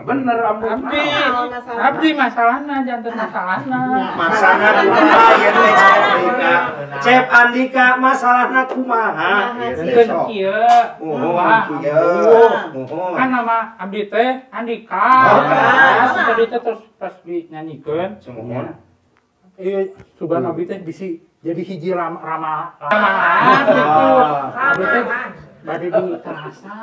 Bener abdi masalahna janten masalahna. Masalahna kumaha Cep Andika masalahna kumaha? Janten kieu. Kan nama abdi teh Andika. Tadi teh terus pas dinyanyiikeun. Ieu sugan abdi teh bisi jadi hiji ramalan gitu. Abdi teh bade diterasa.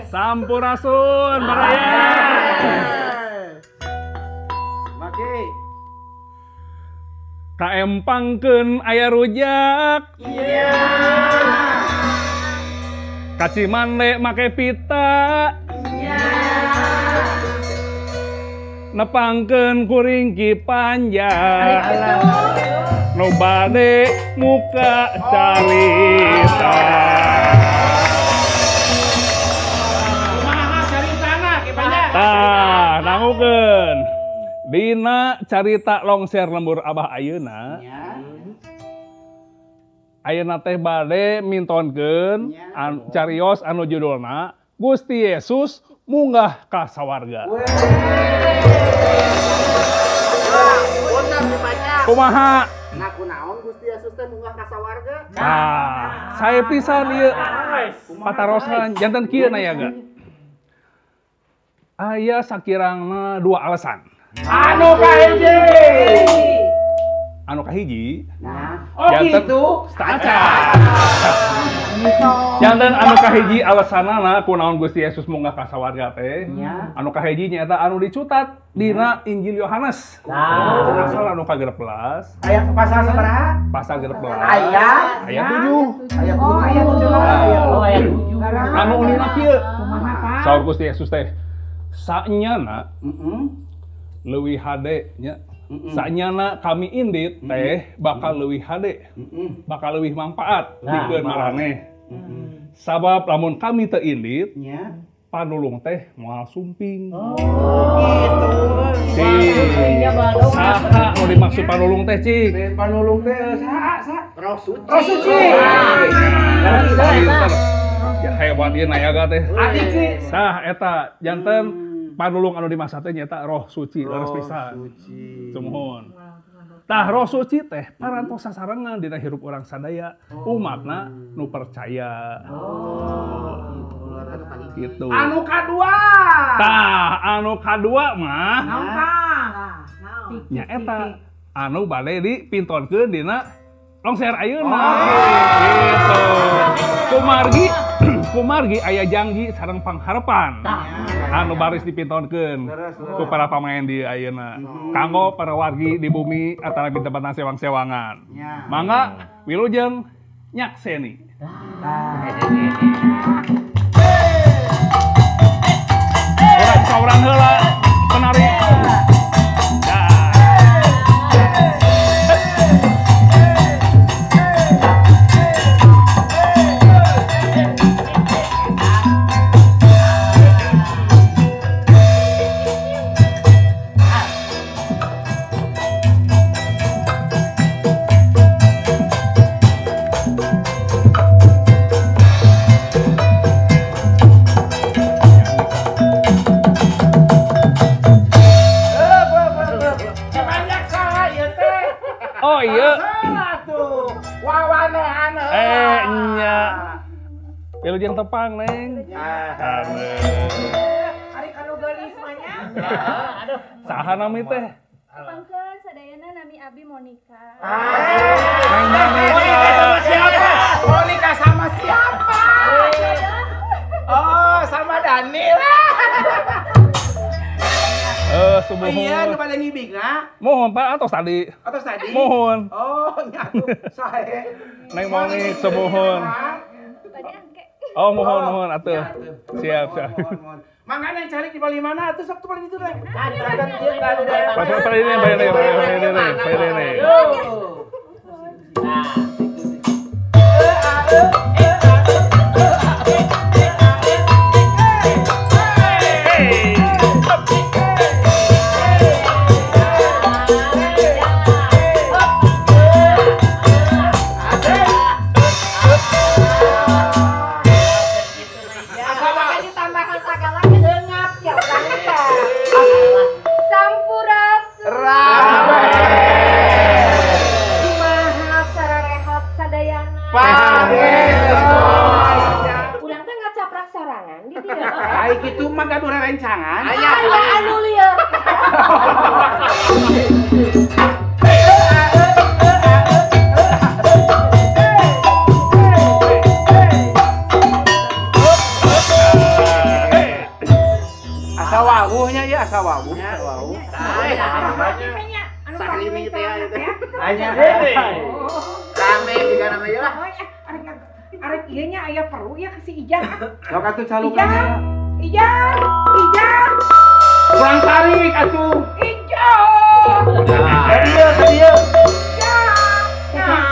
Sampurasun baraya. Maki. Kaempangkeun aya rujak. Iya. Kacimande make pita. Iya. Nepangkeun kuring ki panjang. Nu bade muka carita. Tah, nangukeun. Dina carita longser lembur Abah ayeuna. Ayeuna teh bade mintonkeun carios anu judulna Gusti Yesus munggah ka sawarga. Kumaha? Nah, kunaon Gusti Yesus teh munggah ka sawarga? Nah, saya pisan ieu patarosan janten kieu na ya ga. Aya sakirangna dua alasan. Anu kahiji. Anu kahiji. Nah, oh gitu. Staca. Janten anu kahiji alasanana kunaon Gusti Yesus munggah ka sawarga teh. Anu kahiji nyaeta anu dicutat dina Injil Yohanes. Nah, pasal anu ka-13. Aya pasal sabaraha? Pasal 13. Ayat 7. Ayat 7. Ayat 7. Anu ulina kieu. Saur Gusti Yesus teh sanyana leuwih hade nya. Sanyana kami indit teh bakal leuwih hade. Bakal leuwih manfaat dikeun maraneh. Sabab lamun kami teu indit panulung teh moal sumping. Gitu. Saha nu dimaksud panulung teh, Cik? Panulung teh saha? Roh suci. Ya hebat ieu nayaga teh. Adik sih. Sah eta janten panulung anu dimaksud teh nyaeta roh suci, leres pisan. Sumuhun. Tah roh suci teh parantos sasarengan dina hirup urang sadaya. Umatna nu percaya. Gitu. Anu kadua. Tah anu kadua mah Naon? nyaeta anu bade dipintonkeun dina longser ayeuna. Gitu. Kumargi aya janji sareng pangharepan. Anu baris dipintonkeun ku para pamain di ayeuna. Kanggo para wargi di bumi antara tempat sewang-sewangan. Mangga wilujeng nyakseni. Urang saurang heula penari. Oh iya. Wawane Nya. Wilujeng tepang, Neng. Ari kanu geulis mah nya. Aduh. Saha nami teh? Pangkeun sadayana nami Abi Monica. Neng Monica. Siapa? Monica sama siapa? Oh, sama Daniel. Sumuhun. Iya, nu bade ngibigna. Mohon Pak atos tadi. Atos tadi. Mohon. Oh, nyatu. Sae. Neng Monik sumuhun. Bade angke. Oh, mohon atuh. Siap. Mohon. Mangga yang cari di bali mana? Atuh sok bali itu teh. Tadi Pada ini. Ditambahkan sagala kedeungap siap rangka. Sampurasun. Kumaha sararehat sadayana. Urang teh ngacaprak sarangan di dieu teh. Ai kitu mah gaduh rerencangan. Aya anu lieur. Asa wawuhnya ya, asa wawuh. Sakrimi teh ya. Anya. Rame juga namanya lah. Arek ieu nya aya perlu ya ke si Ijah. Sok atuh calukan. Ijah. Kurang tarik atuh. Ijah.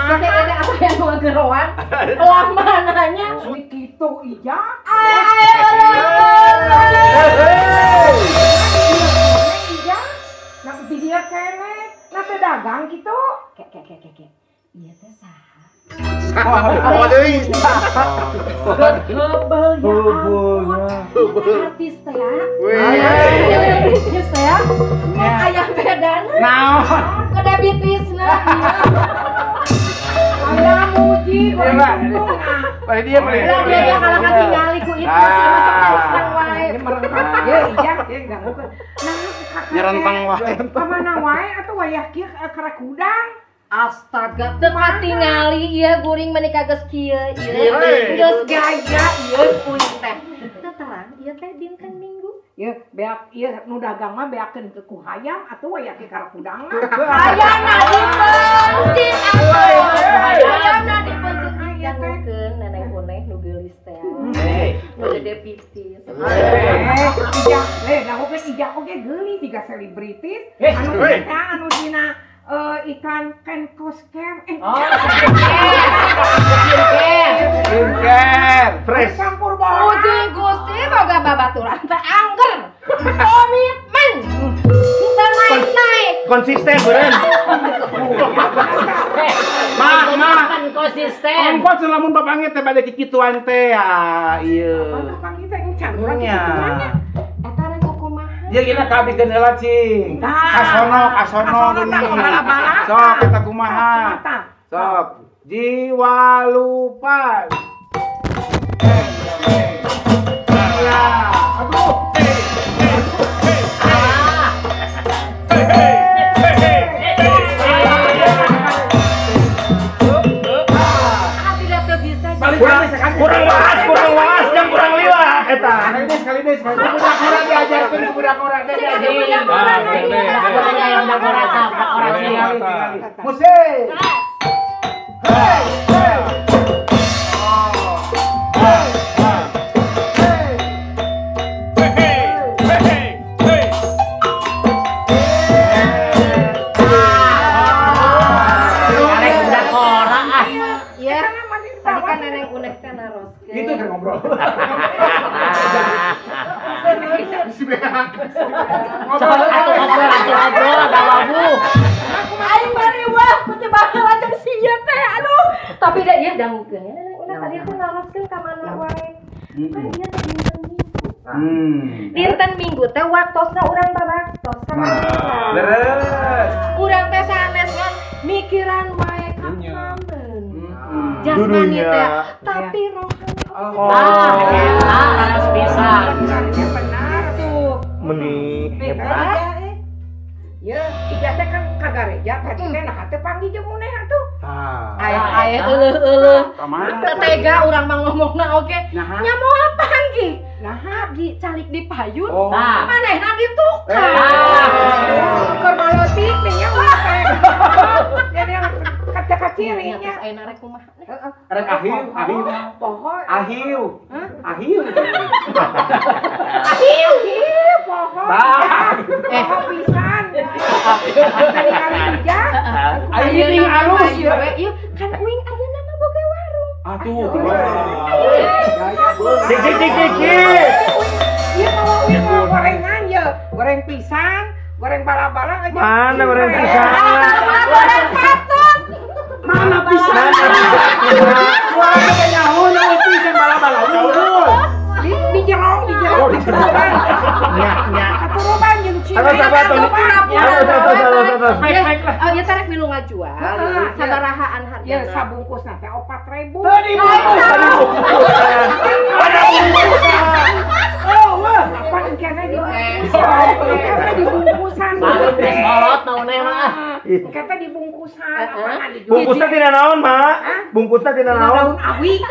Teh ada apa yang mau geroan? Lamananya Kitu Ijah. Ijah. Nak di dia kene, nak dagang gitu. Kek. Iya teh saha? Oh, deui. Hebel ya. Artis teh ya. Weh. Artis teh ya. Kok aya bedana? Naon? Kada bitisna. Aya muji. Iya, Mbak. Bari dia beli. Lah dia kalangan tingali ku itu sih masuk terang wae. Ya Ijah, dia ganggu. Nah, Nyerentang wae. Kamana wae atuh wayah kieu karek udang. Astaga, teu katingali ieu guring menika geus kieu ieu. Geus gaya ieu kuing teh. Teu terang ieu teh dinten Minggu. Ya, beak ieu nu dagang mah beakeun ke ku hayam atuh wayah kieu karek udang. Hayana dipeuntit atuh. Hayana dipeuntit nganggukeun neneng kuneh nu geulis teh. Nu gede pitis. Ijah, nahukeun Ijah oge geulis tiga selebritis. Anu eta anu dina iklan Kenkosker. Skincare. Fresh. Campur bola. Puji Gusti boga babaturan teh angger. Komitmen. Teu naik-naik. Konsisten beureun. Kan konsisten. Ongkos lamun bapange teh bade kikituan teh ya ieu. Apa kita encan urang Nya. Eta rek kumaha? Dia kena kabikeun heula cing. Kasono geuning. Sok kita kumaha. Sok. Jiwa lupa. Ya, aduh. Kurang waas jeung kurang liwah eta. Sekali deh. Budak orang diajarkeun ku budak orang teh diajarkeun. Musik. Tadi kan neneng unek teh naroskeun. Itu kan ngobrol. Ngobrol ada wabu. Aing bari wah putih bakal aja sieu teh aduh. Tapi da ieu dangukeun neneng unek tadi teh naroskeun ka mana wae. Kan ieu teh dinten Minggu. Dinten Minggu teh waktosna urang babaktos sama. Beres. Urang teh sanes ngan mikiran wae ka pamen. Jasmani teh tapi rohani Harus bisa. Benar tuh. Meni. Ya, iga teh kan ka gareja tadi teh nah teh panggil jeung muneh atuh. aya euleuh-euleuh. Kamana? Teu tega urang mah ngomongna oge. Nah. Nya mau apaan ki? Nah, Abdi calik dipayun. Oh. Manehna ditukar. keur balotik nih ya wah. Jadi yang kacil-kacilnya. Terus ayeuna rek kumaha? Rek ahiu. Pohon. Ahiu. Pohon. Bah. Pisan. Tadi kali kerja. Ayo ting alus. Ieu kan uing ayeuna mah boga warung. Atuh, Dik. Iya kalau gorengan ya, goreng pisang, goreng bala-bala aja. Mana goreng pisang? Goreng patut. Mana pisang? Wah, ada nyaho pisang bala-bala. Di jerong. Nya. Keturunan jeung cina. Aduh, sabar tuh. Oh, ieu teh rek milu ngajual. Sabarahaan hargana? Ya sabungkus teh 4.000. Tadi bungkusan. Oh, wah, apa kena dibungkusan. Molot naoneh mah. Kata dibungkusan. Bungkusnya tidak naon, Mak. Bungkusnya tidak naon. Daun awi.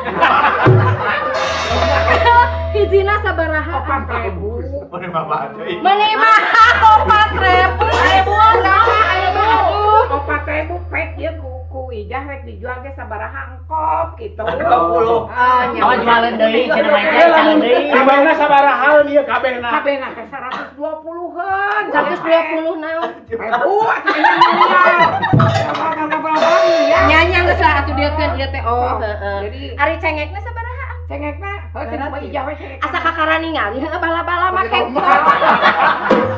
Hijina sabaraha? 4.000. Meni mahal 4.000. Aduh. 4.000 pek ya ku ijah rek dijual ge sabaraha engkop gitu. 20. Awas jualan deui cenah mah jangan deui. Gimana sabaraha ieu kabehna? Kabehna teh 120-an. 120 naon? Ribu atuh ya. Nyanyi geus lah atuh dieukeun ieu teh. Oh, heeh. Jadi Ari cengekna sabaraha? cengekna heuh teh mah ijah we cengek. Asa kakara ningali heeh bala-bala make.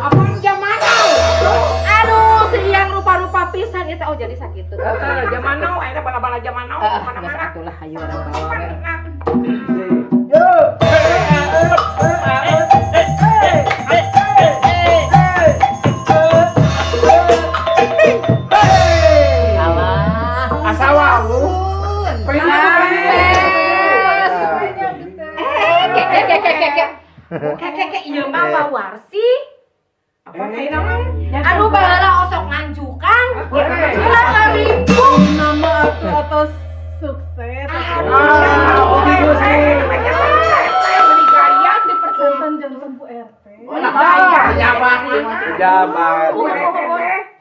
Apaan zaman now? Aduh, siang rupa-rupa pisan ieu teh oh jadi sakitu. Zaman now aya bala-bala zaman now Geus mana-mana. atulah hayu urang bawa we. Alah. Asawa lu. Kek ieu mah wawarsi. Apa teh naon? Aduh baheula osok nganjukan. Ulah ngaribu. Nama atau sukses. Dipercantan jantan Bu RT. Jabat.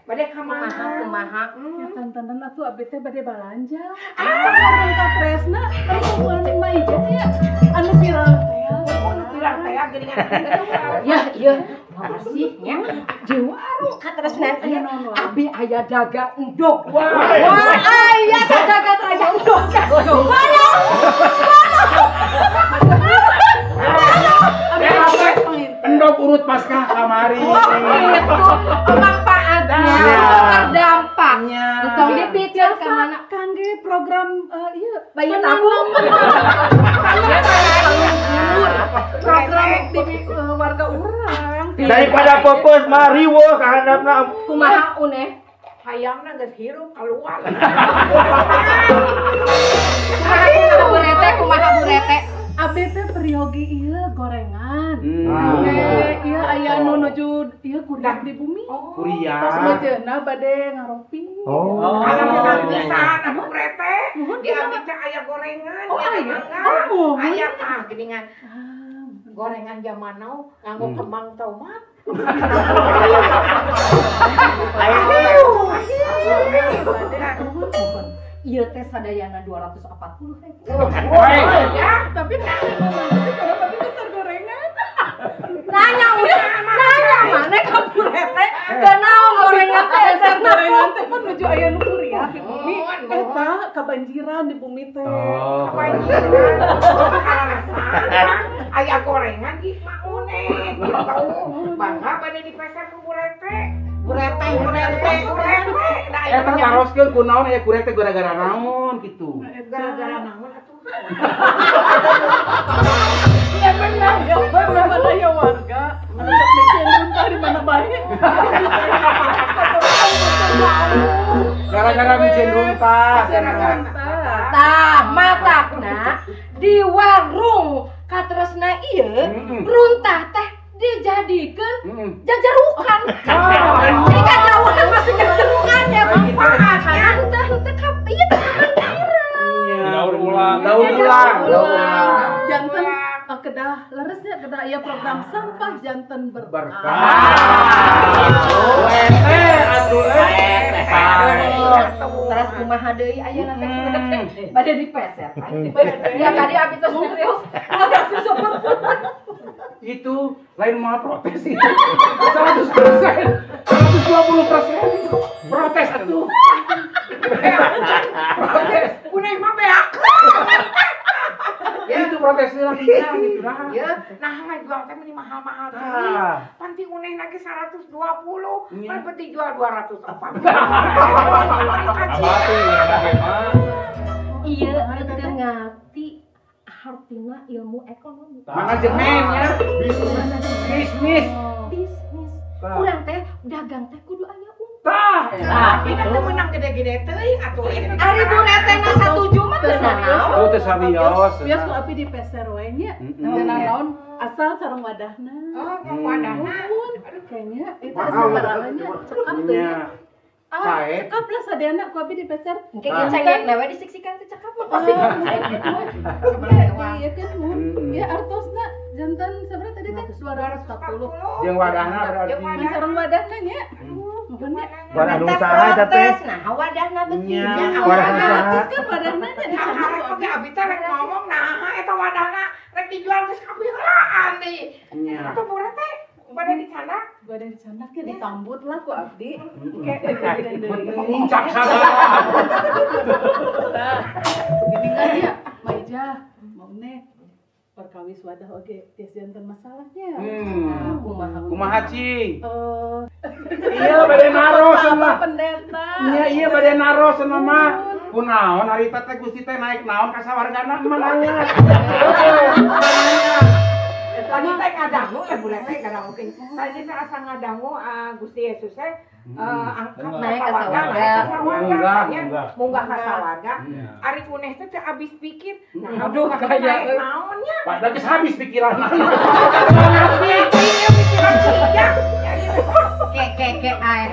Bade kumaha? Ya tantanan atuh abdi teh bade balanja. Orang ka tresna, ari kumpulan mah ijah ya anu viral teh. Ya, iya. Makasih ya. Di warung katresnan ieu abi aya dagang endog. Wah, aya dagang endog. Endog urut pasca kamari. Itu manfaatnya, terdampaknya. Tong dipikir ka mana kangge program ieu bayi tabung. program di warga urang. Daripada pepes mah riweuh ka handapna. Kumaha uneh? Hayangna geus hirup keluar. Kumaha burete? Abi teh periogi ieu gorengan. Ieu aya nu nuju ieu kuliah di bumi. Kuliah. Tos majeuna bade ngaropi. Kalau pisan anu burete, di abi teh aya gorengan. Aya tah geuningan. Gorengan zaman now nganggo kembang tomat. Ieu teh sadayana 240 ribu. Tapi kenapa besar gorengan? Nanya mana ka burete? Teu naon gorengan teh besar Gorengan teh kan nuju aya nu kuliah di bumi. Eta kabanjiran di bumi teh. Aya gorengan di maune. Bangga bade dipeser ku burete. Burete. Eta taroskeun ku naon aya kurek teh gara-gara naon kitu. Gara-gara naon atuh? Ya benar, mana ya warga. Anu sok mikir muntah di mana bae. Gara-gara micin runtah. Tah matakna di warung katresna ieu runtah teh dijadikeun jajarukan. Ini jajarukan masih jajarukan ya manfaatnya teh ka ieu teh Daur ulang. Janten kedah leresnya kedah aya program sampah janten berkah. Terus kumaha deui ayeuna teh bade dipeser. Ya tadi abi tos serius. Itu lain mau protes itu 100%, 120% protes atuh. Protes. Uneng mah beak. Itu protesnya lagi gitu nah. Ya, nah jual teh meni mahal-mahal teh. Panti uneng lagi 120, kan peti jual 200 apa. Iya, teu ngerti artina ilmu ekonomi. Manajemen ya. Bisnis. Urang teh dagang teh kudu aya untung. Kita tuh menang gede-gede teuing atuh. Ari buretena 1 jumat teu naon. Oh teh sabios. Bias ku api di peser we nya. Naon asal sareng wadahna. Oh, wadahna. Kayaknya itu sebarangannya cekap teh. Sae. Cekap lah sadayana ku api di peser. Engke ieu cengek lewe disiksikan teh cekap mah pasti. Iya kan mun. Ya artosna janten seberapa tadi teh 240. Jeung wadahna berarti. Di sareng wadahna nya. Wadah usaha eta teh. Nah, wadahna beuki. Wadah usaha. Kan wadahna nya di Nah, oke abi teh rek ngomong nah eta wadahna rek dijual geus kapieulaan deui. Atuh murah teh pada di sana. Gua ada di sana ke ditambut lah ku abdi. Kayak Puncak sabar. begini kan ya, Maija, mau nih perkawis wadah oge tias janten masalahnya. Kumaha cing? Iya bade naro cenah. Pendeta. Iya bade naro cenah mah. Kunaon harita teh Gusti teh naik naon ka sawargana mah nanya. Tadi teh ngadangu ya bulan teh karaoke. Tadi teh asa ngadangu Gusti Yesus teh angkat naik ka sawarga. Munggah ka sawarga. Ari kuneh teh abis pikir. Nah, aduh kayak naonnya. Padahal geus habis pikiran. Kek air.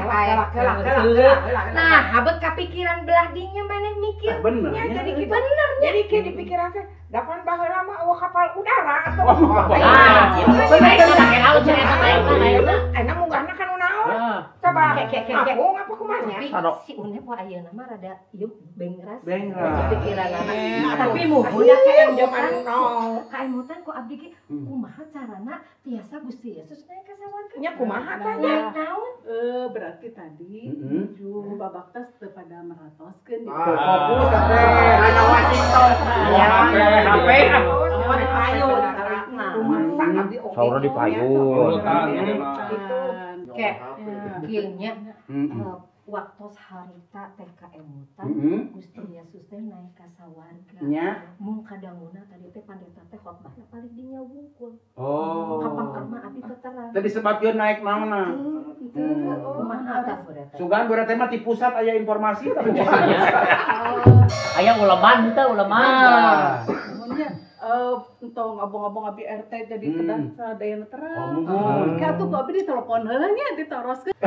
Nah, habet kapikiran belah dinya maneh mikir. Bener. Jadi gitu. Jadi kayak dipikiran teh dapan baheula mah eueuh kapal udara atau Bener pakai laut cerita lain. enak munggahna kan naon. Coba Aku apa kumanya? Si Une po ayeuna mah rada ieu bengras. Bengras. Pikiranana. Tapi muhun Udah kayak zaman now. kaemutan ku abdi ge kumaha carana tiasa Gusti Yesus naik ka sawarga. Nya kumaha tanya? Naik naon? Berarti tadi menuju babak tes pada meratoskeun di Fokus teh. Rada Washington. HP. Mau dipayun tarikna. Rumah abdi oke. Saura dipayun. Urutan gitu. Itu. Kayak kieu nya waktu harita teh kaemutan Gusti Yesus teh naik ka sawarga. Nya. Mung kadanguna tadi teh pandeta teh khotbahna paling dinya wungkul. Oh. Kapan mah abdi teh terang. Tadi disebutkeun naik naonna. Kumaha tah berarti? Sugan berarti mah di pusat aya informasi tapi Aya uleman teh uleman. Semuanya entong abong-abong abi RT jadi kedah sadayana terang. Oh. Kayak tuh abdi ditelepon heula nya ditoroskeun.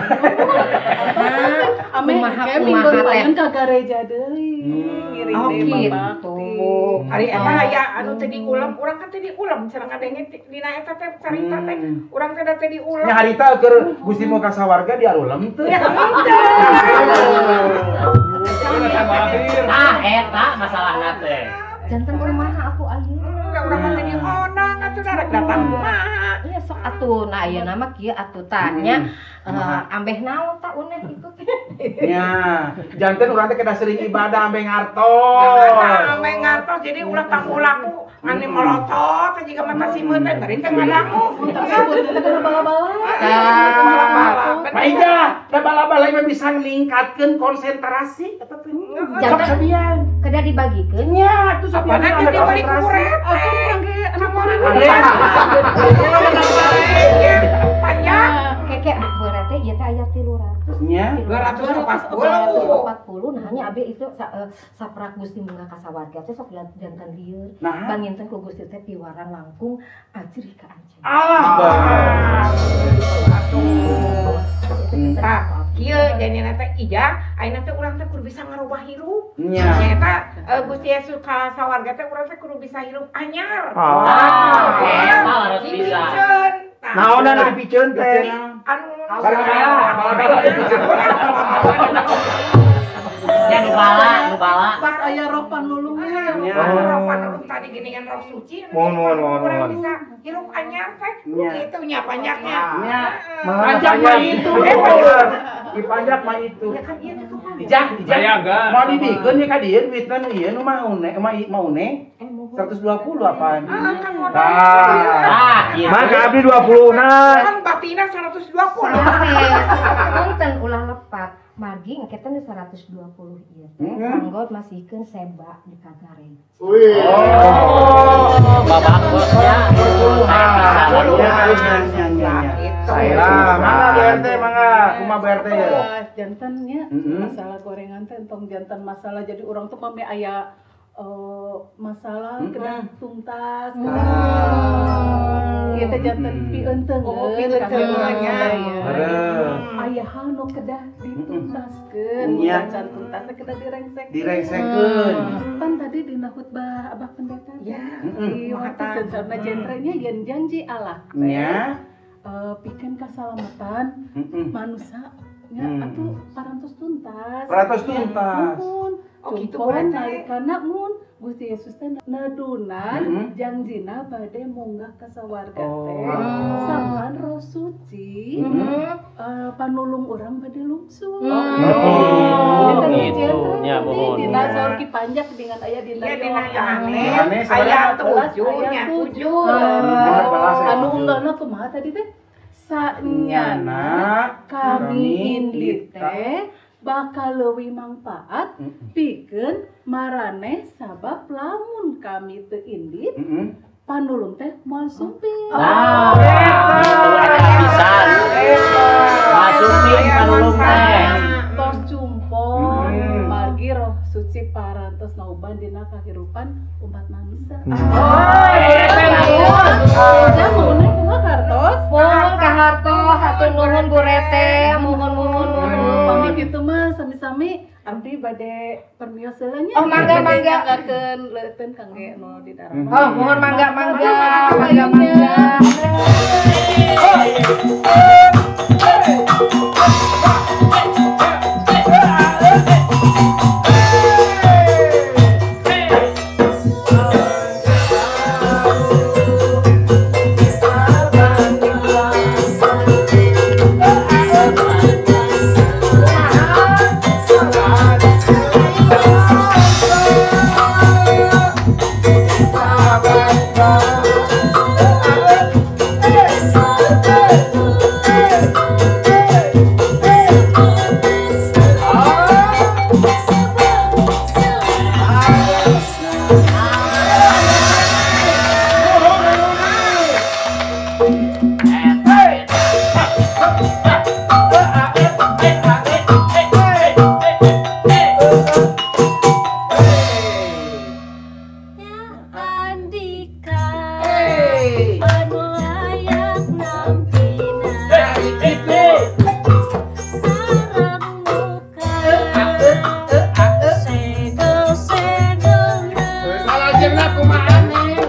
Ame Kumaha kayak minggu teh? payon ka gereja deui. Ngiring Oh, deui gitu. babakti. Ari eta aya anu teh diulam, urang kan teh diulam sareng ngadenge dina eta teh carita teh. Urang teh da teh diulam. nya harita keur Gusti mau ka sawarga diarulem teu. Eta masalahna teh. Janten kumaha atuh ayeuna? Urang mah teh dionang atuh darek datang kumaha. Iya sok atuh nah ayeuna mah kieu atuh tanya ambeh naon ta Une itu teh. Nya, janten urang teh kedah sering ibadah ambe ngartos. Ame ngartos jadi ulah pangulaku anu molotot jiga mata simeun teh bari teh ngadangu. Maija, da bala-bala mah bisa ningkatkeun konsentrasi eta teh. Janten Sabian. kada dibagikeun. Nya, itu sabian. Apana teh dibeli ku kuret. Panjang. Keke berarti ieu teh aya 300. Nya, 240. Nah nya abi itu saprak Gusti munggah ka sawarga teh sok janten lieur. Nah. Panginten ku Gusti teh piwarang langkung ajri ka anjeun. Allah. Tah, kieu janina teh ija, ayeuna teh urang teh kudu bisa ngarubah hirup. Nya. Nyata Gusti Yesus ka sawarga teh urang teh kudu bisa hirup anyar. Harus bisa. Naon anu dipikeun teh? Anu Ya nu bala. Pas aya roh panulungnya. panulung tadi geuningan roh suci. Mohon. Urang bisa hirup anyar teh. Kitu nya panjaknya. Nya. Panjak mah itu. Dipanjak mah itu. Ya kan ieu tuh. Ijah. Jayaga. Mau dibikeun ya ka dieu duitna nu ieu nu mah une 120 apaan? Iya. Maka abdi 20 Kan batina 120. Punten ulah lepat. Margi engke teh 120 ieu. Kanggo masihkeun seba di kagare. Babak bosnya. Salah, mangga BRT mangga, kumaha BRT ya? Jantannya masalah gorengan teh entong jantan masalah jadi orang tuh mami aya masalah kena tuntas ieu teh jantan pieun teh ya. Ayahan nu kedah dituntaskeun can tuntas teh kedah Direngsekeun. Pan tadi dina khutbah Abah Pendeta Ya. di waktu sejarna jentrenya yen janji Allah Nya. pikeun kasalamatan manusia nya atuh parantos tuntas. Parantos tuntas. Oh, gitu Cumpon berarti. nalikana mun Gusti Yesus teh nadunan janjina bade munggah ka sawarga teh sampean roh suci panulung urang bade lungsuh. Gitu. Ya, mohon. Dina saur ki panjak dengan aya dina Ya dina Yohanes ayat ayat 7 nya 7. anu unggahna kumaha tadi teh? Sanyana kami indit teh bakal leuwih mangfaat pikeun maraneh sabab lamun kami teu indit panulung teh moal sumping. Pisan. Masukin panulung teh. Tos cumpon margi roh suci parantos nauban dina kahirupan umat manusia. Jamun kumaha kartos? Mohon kaharto hatur nuhun Bu Rete, mohon. Pamit kitu mah sami-sami abdi bade permios heula nya. Oh, mangga. Ngagakeun leuteun kangge nu di darat. Oh, mohon mangga. Mangga. Salah jenah kumaha nih?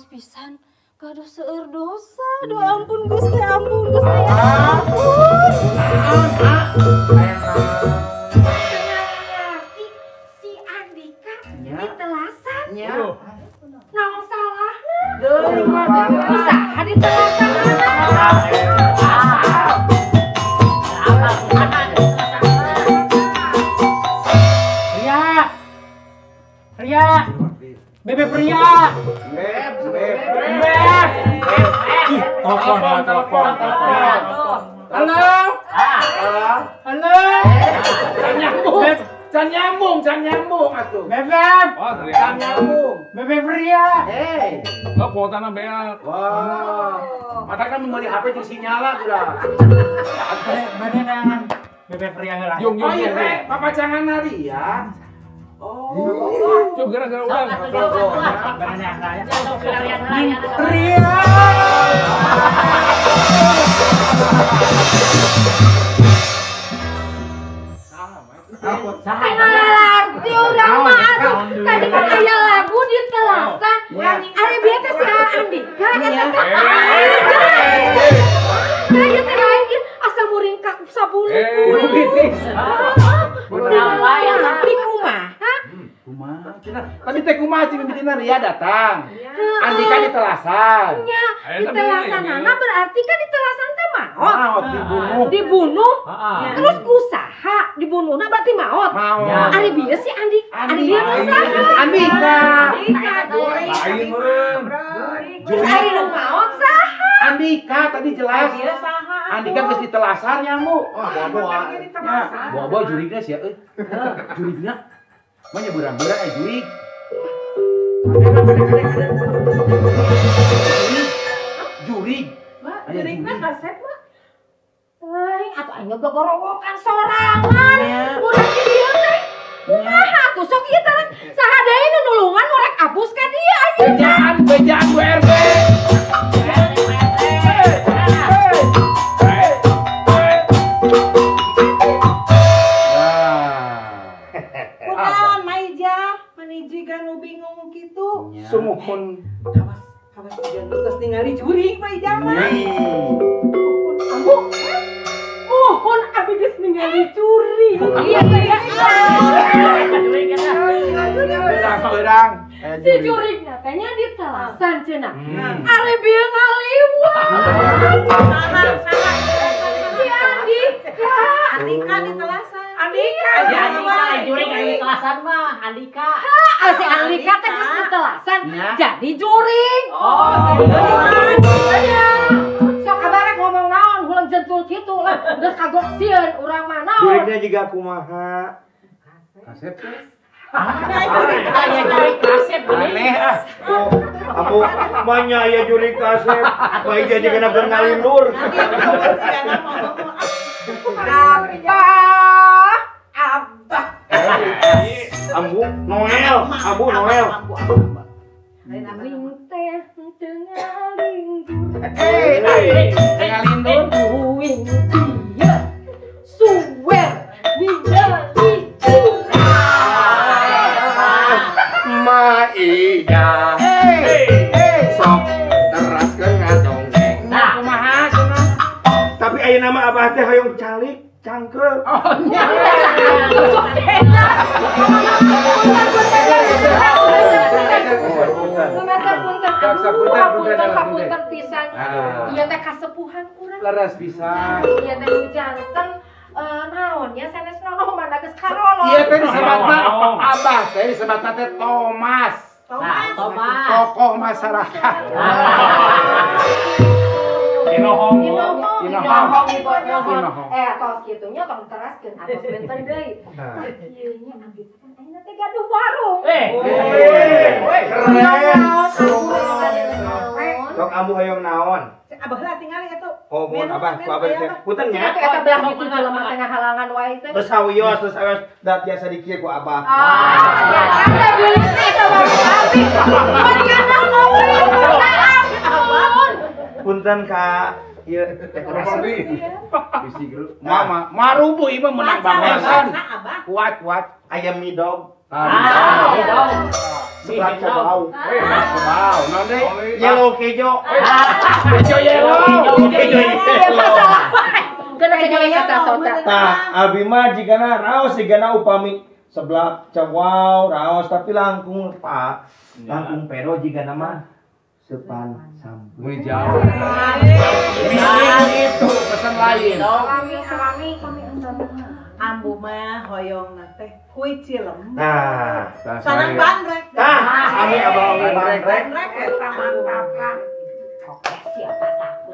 Pisan gaduh seueur dosa. Duh ampun Gusti, ampun Gusti. Ampun. Si Andika ditelasan. Nya. Naon salahna? Usaha ditelasan. Ria, Bebe Pria. Telepon. Halo. Halo. Can nyambung atuh. Bebek. Oh, Can nyambung. Bebe Pria. Oh, kuotana beak. Wah. Mata kan meuli HP jeung sinyala udah. Beneran. Bebe Pria heula. Yung. Oh iya teh, papacangan Ria. Oh. Cuk, gara-gara udah. Ria. Arti urang mah atuh. Tadi kan aya lagu ditelasan. Ari bieu teh si Andika eta teh. Aya teh lain asa muring ka sabulu. Nanti kumaha? Kumaha? Tadi teh kumaha cing bitina Ria datang. Andika ditelasan. Nya, ditelasanana berarti kan ditelasan teh maot. Maot dibunuh. Dibunuh. Terus kusaha dibunuhna berarti maot. Maot. Ari bieu si Andika. Ari bieu kusaha? Andika. Lain meureun. Terus ari nu maot saha? Andika tadi jelas. Andika geus ditelasan nyamuk. Boa jurigna sia euy. Jurigna. Mah nya beurang-beurang jurig. Jurig. Jurigna kasep mah. Atuh aing gogorowokan sorangan. Urang di dieu teh. Kumaha atuh sok ieu teh saha deui nu nulungan nu rek abus ka dieu anjeun. Bejaan WRB. Kunaon Maija? Maniji ganu bingung kitu. Sumuhun. Awas jangan terus ningali jurig Maija mah. Mohon abi geus ningali curi. Iya Berang. Si jurigna teh nya ditelasan cenah. Ari bieu ngaliwat. Si Andika. Andika ditelasan. Andika. Jurig anu ditelasan mah Andika. Si Andika teh geus ditelasan. Ya. Jadi jurig. Sok kabarek ngomong naon hulang jentul kitu lah. Geus kagok sieun urang mah naon. Jurignya juga kumaha. Kasep. Aya jurig kasep Aneh ah. Aku manya ya jurig kasep. Baik jadi kena bernalindur. Abah. Ambu Noel, Abu Noel. Ring teh teu ngalindur. Ngalindur. Buing dia suwer ningali Ma iya. Sok teraskeun ngadongeng. Nah, kumaha cenah? Tapi aya nama abah teh hoyong calik, cangkel. Punten pisan. Ieu teh kasepuhan urang. Leres pisan. Ieu teh janten naon ya sanes nono mana geus karolo. Iya teh disebatna Abah teh disebatna teh Thomas. Thomas. Tokoh masyarakat. Inohong. Inohong ibu nyohon. Tos kitunya kamu teraskeun atos benten deui. Ieu nya abdi teh ayeuna teh gaduh warung. Sok ambu hoyong naon? Abah lah tinggal itu. Oh, mun abah, ku abah teh. Punten nya. Eta belah gitu jelema tengah halangan wae teh. Terus sawios, terus da biasa dikieu ku abah. Ya kan deui eta warung abdi. Punten Kak. Ieu teh Bisi grup. Mama, marubu ieu menang bangesan. Kuat. ayam midog. Sebelah cabau. Cabau. Naon deui? Yellow kejo. Kejo yellow. Kejo masalah. Kena kejo sota-sota. Tah, abi mah jigana raos jigana upami sebelah cabau raos tapi langkung Pak. Langkung pero jigana mah sepan sampun. Mun jauh. Itu pesan lain. Kami Ambu mah hoyong teh kue cilem. Nah, Sareng bandrek. Tah, ami abang bandrek. Bandrek eta mantap kan. siapa takut.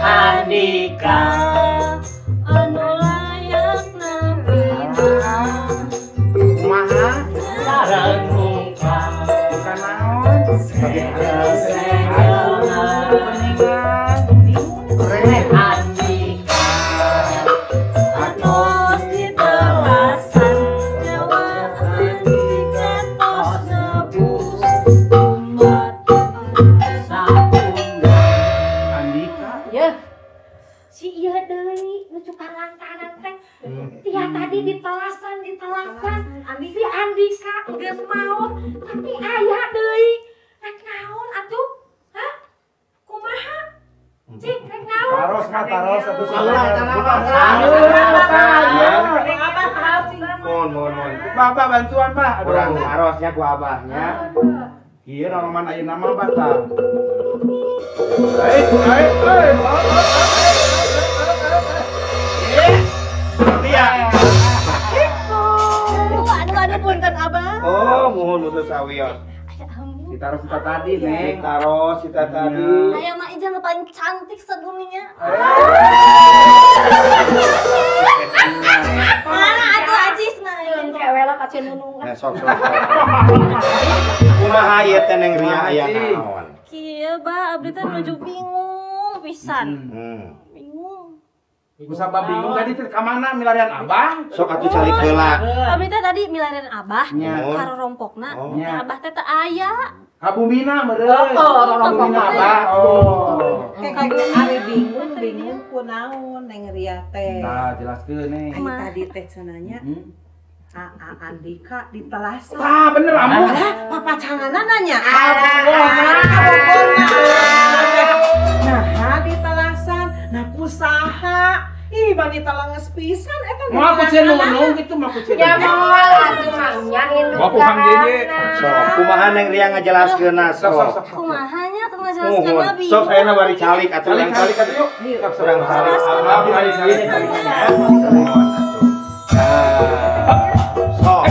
Andika anu layak nabina Kumaha? sareng muka Bukan naon? Andika atos ditelasan Jawa Andika tos nebus umat satunggal Andika. Ya, si iya deui nu suka lantaran teh. Tia tadi ditelasan. Si Andika geus maot, tapi aya deui. Rek naon atuh? Hah? Kumaha? Cik, rek naon? Taros satu Mohon. Bapak bantuan, Pak. Kurang arosnya ku abahnya. Iya, orang ayeuna nama batal. Aduh punten Abang. Oh, mohon mutus sawios. Ditaruh kita tadi, Neng. Taros kita tadi. Aya mah Ija nu paling cantik sedunia. Mana atuh Ajis na Yang cewek lah kacen nunung. Sok. Kumaha ieu teh Neng Ria aya naon? Kieu Ba, abdi teh nuju bingung pisan. Bingung. Kusabab bingung tadi teh ka mana milarian Abang? Sok atuh calik heula. Abdi teh tadi milarian Abah Nya. karo rompokna. Oh. Teh Abah teh teu aya. Kabumina meureun. Kabumina Abah. Oh. Kayak ari bingung kunaon Neng Ria teh. Nah, jelaskeun, Neng. Ai tadi teh cenanya Andika ditelasan. Ah, bener amu. Papacanganna nanya. Nah, ditelasan. Nah, kusaha. Ih, bani telenges pisan eta. Mau aku cenunung gitu, mau aku cenunung. Ya moal atuh mangnya induk. Mau Kang Jeje. Sok kumaha Neng Ria ngajelaskeunna sok. Kumahanya teu ngajelaskeun Mohon. Abi. Sok saena bari calik atuh yang calik atuh yuk. Kurang calik. Abah bari calik. Sok.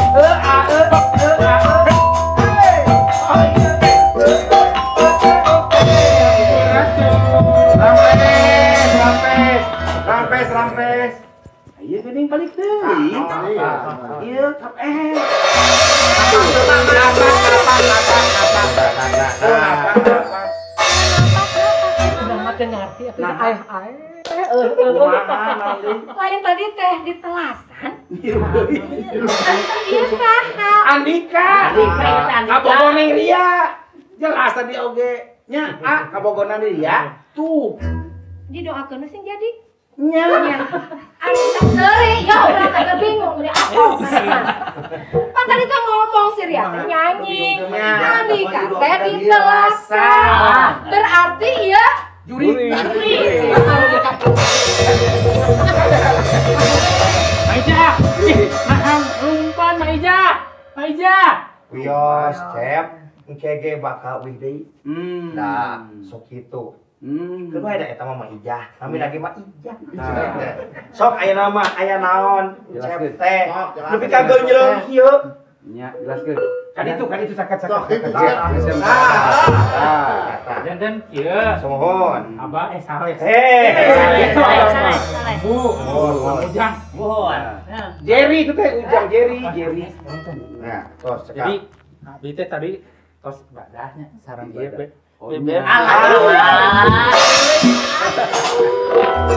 Rampes. Iya geuning balik deui. Ieu kap Udah mati ngerti atuh ayah. Lain tadi teh ditelasan. Iya saha? Andika. Kabogoh Neng Ria. Jelas tadi oge nya kabogoh Neng Ria. Tuh. Didoakeun sing jadi. Nya. Seri, ya udah kagak bingung nih apa. Kan tadi tuh ngomong si Ria teh nyanyi. Andika teh ditelasan. Berarti ya Juri. Maija, nahan umpan Maija. Wios, Cep, engke ge bakal wih deui. Da, sok kitu. Kedua ada eta mah ijah, kami lagi mah ijah. Sok aya nama, aya naon, cep teh. Nepi ka geunjeung kieu. Nya, jelaskeun. Kan itu sakat-sakat. Dan kieu Mohon. Abah sales. Bu. Ujang. Jerry itu teh Ujang Jerry. Nah, tos Jadi abdi teh tadi tos ibadahnya sareng ieu be.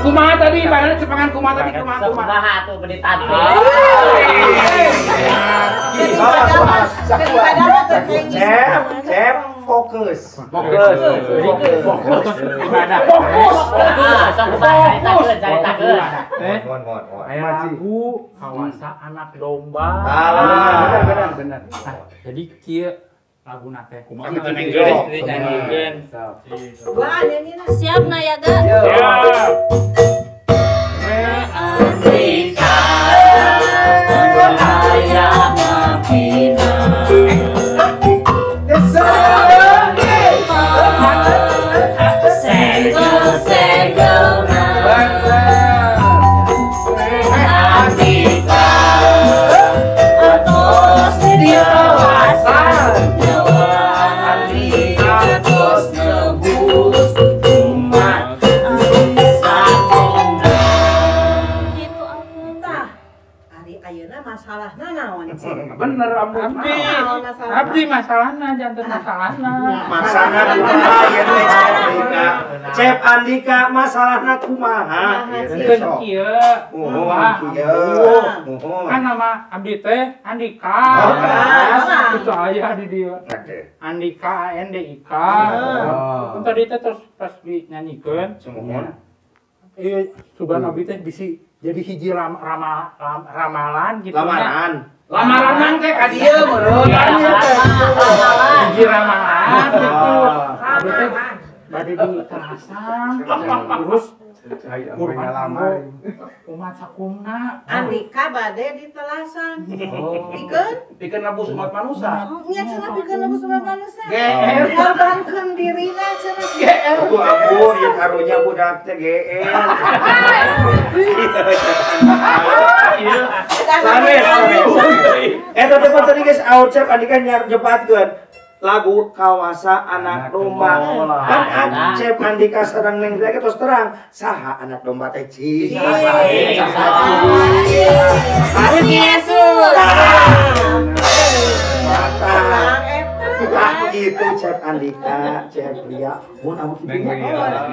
Kumaha tadi ibaratnya cepangan kumaha tadi kumaha. Kumaha tuh gede tadi. Cep, fokus. Ibadah. Aya lagu kawasa anak domba. Benar. Jadi kieu laguna teh kumaha Gitu, nyanyiikeun. Siap na ya ga? Andika ayah mapina segel-segelna Andika atos dewasa Andika atos nebus umat sakona Gitu Agung. Ari ayeuna masalahna naon? Bener ampun. Abdi masalahna janten masalahna. Masalah kumaha ya teh Cep Andika. Cep Andika masalahna kumaha? Keun kieu. Kan nama abdi teh Andika. Itu aya di dieu. Andika NDIK. Kan tadi teh terus pas dinyanyiikeun. Ieu sugan abdi teh bisi jadi hiji ramalan gitu nya. Lamaran teh ka dieu meureun. Hiji ramalan gitu. Abdi teh bade diterasan terus umat sakumna. Andika bade ditelasan. Pikeun nebus umat manusia. Nya cenah pikeun nebus umat manusia. GR. Ngorbankeun dirina cenah. GR. Aku ieu karunya budak teh GR. Eta teh tadi guys, out Cep Andika nyepatkeun lagu kawasa anak domba. Kan Cep Andika sareng Neng teh terus terang saha anak domba teh cing. Ari Yesus. Itu Cep Andika, Cep Lia, mun amu kitu.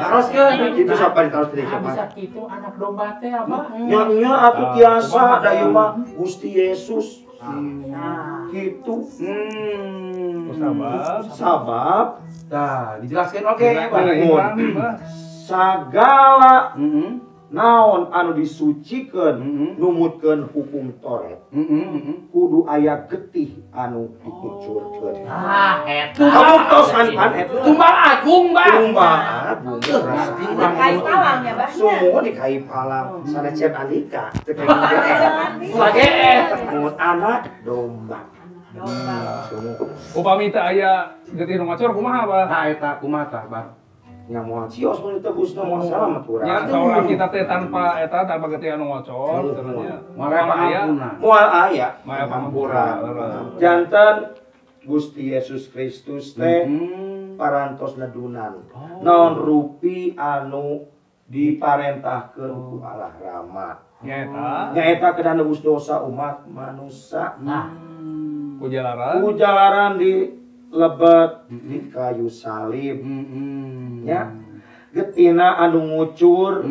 Teruskeun. Itu sapa ditaros teh Bisa siapa? kitu anak domba teh apa? Nya atuh tiasa da ieu mah Gusti Yesus. Gitu. Sabab Tah, dijelaskeun oke, sagala naon anu disucikeun numutkeun hukum Toret kudu aya getih anu dikucurkeun. Kamu tosan pan eta Tumbal agung, Mbak. tumbal agung Kai palang ya, Bah. semua di kai palang sana Cep Andika teu mun anak domba. Upami teh aya getih nu ngacor kumaha Bah? Nah, eta kumaha tah, Bang? Nya moal cios mun tebusna moal salamet urang. Ya saurang kita teh tanpa getih anu ngacor sebenarnya. Moal aya Maya pampura. Janten Gusti Yesus Kristus teh parantos nedunan. Naon rupi anu diparentahkeun ku Allah Rama. Nyaeta kedah nebus dosa umat manusia. Kujalaran di lebet di kayu salib. Ya. Getina anu ngucur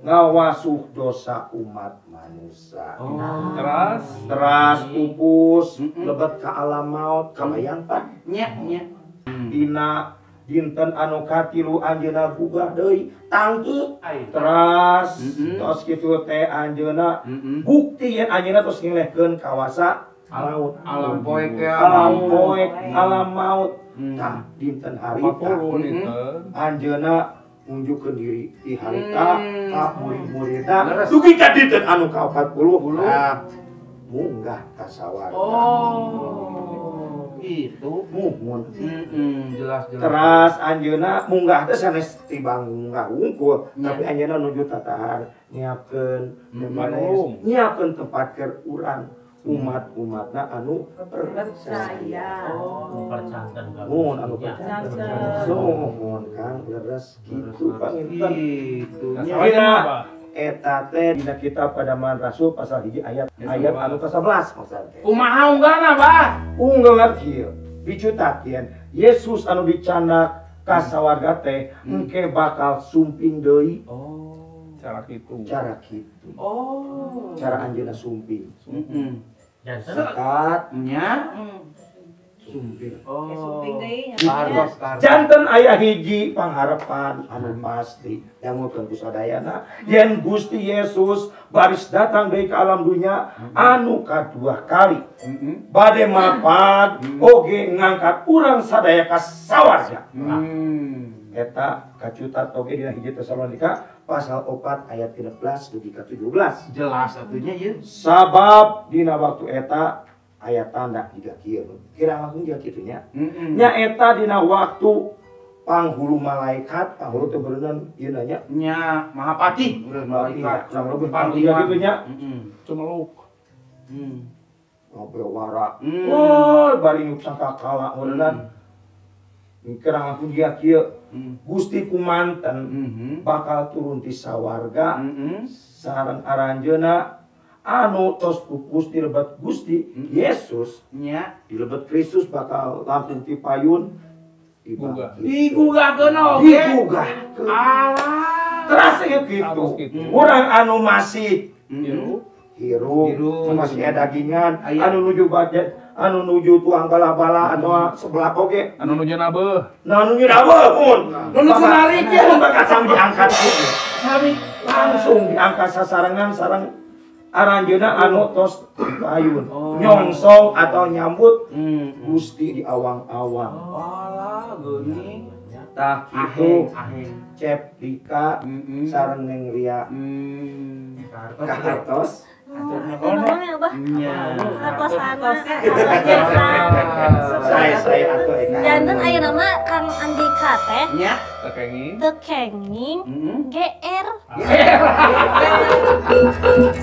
ngawasuh dosa umat manusia. Teras pupus lebet ka alam maut kabayang tak? Nya. Dina dinten anu katilu anjeunna gugah deui tangki teras tos kitu teh anjeunna bukti yen anjeunna tos ngilehkeun kawasa laut alam poek alam maut. Tah dinten harita anjeunna nunjukkeun diri di harita ka murid-muridna dugi ka dinten anu ka 40 munggah ka sawarga. gitu. Muhun. Jelas. Teras anjeunna munggah teh sanes tibang munggah wungkul, tapi anjeunna nuju tatahar nyiapkeun nyiapkeun tempat keur urang umat-umatna anu percaya. Mun anu percaya. Mohon Kang leres kitu panginten. Dina eta teh dina kitab Padaman Rasul pasal 1 ayat anu ke-11 maksudna. Kumaha unggahna, Bah? Unggal kieu dicutakeun Yesus anu dicanak ka sawarga teh engke bakal sumping deui. Cara kitu. Cara kitu. Oh. Cara anjeunna sumping. Sekat nya sumping. Sumping deui nya. Janten aya hiji pangharapan anu pasti dangukeun ku sadayana yen Gusti Yesus baris datang deui ka alam dunya anu kadua kali bade mapag oge ngangkat urang sadaya ka sawarga. Eta kacutat oge dina hiji Tesalonika pasal 4 ayat 13 dugi ka 17. Jelas atunya ieu. Sabab dina waktu eta aya tanda jiga kieu. Kira langsung jiga kitu nya. Nya eta dina waktu panghulu malaikat, panghulu teh beuneunan ieu nya. Nya Mahapati, malaikat. Kurang lebih panghulu kitu nya. Cumeluk. Ngobrol wara. Wah, bari nyuk sangkakala beuneunan. Kira langsung jiga kieu. Gusti kumanten bakal turun ti sawarga sareng aranjeuna anu tos Gusti lebet Gusti Yesus nya dilebet Kristus bakal langsung ti payun digugahkeun oge. Terasa kitu. Urang anu masih hirup masih aya dagingan anu nuju budget anu nuju tuang bala-bala anu sebelah oge Anu nuju nabeeh. anu nuju nabeeh mun nuju narik mun bakal sam diangkat kitu sami langsung diangkat sasarengan sareng aranjeuna anu tos payun nyongsong atau nyambut Gusti di awang-awang. Alah geuning tah kitu Cep Dika sareng Neng Ria kahartos. Nuhun ya, Bah. Hartosana. Saya atuh Eka. Janten aya nama Kang Andika teh. nya Tekenging GR.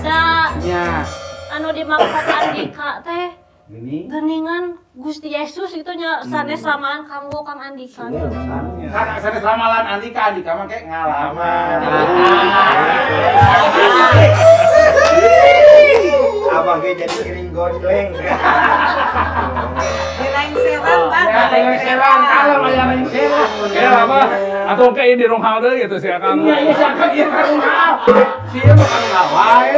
Da nya anu dimaksud Andika teh geuning geningan Gusti Yesus itu nya sanes samaan kanggo Kang Andika. kan sanes ramalan Andika mah kayak ngalaman. Abang ge jadi kiring gondreng. Lain sewan, Bang. Lain sewan, kalem aya lain sewan. Ya apa? Atuh ke di runghal deui gitu si Akang. Iya siapa ieu ka runghal. Sieu mah ka runghal wae.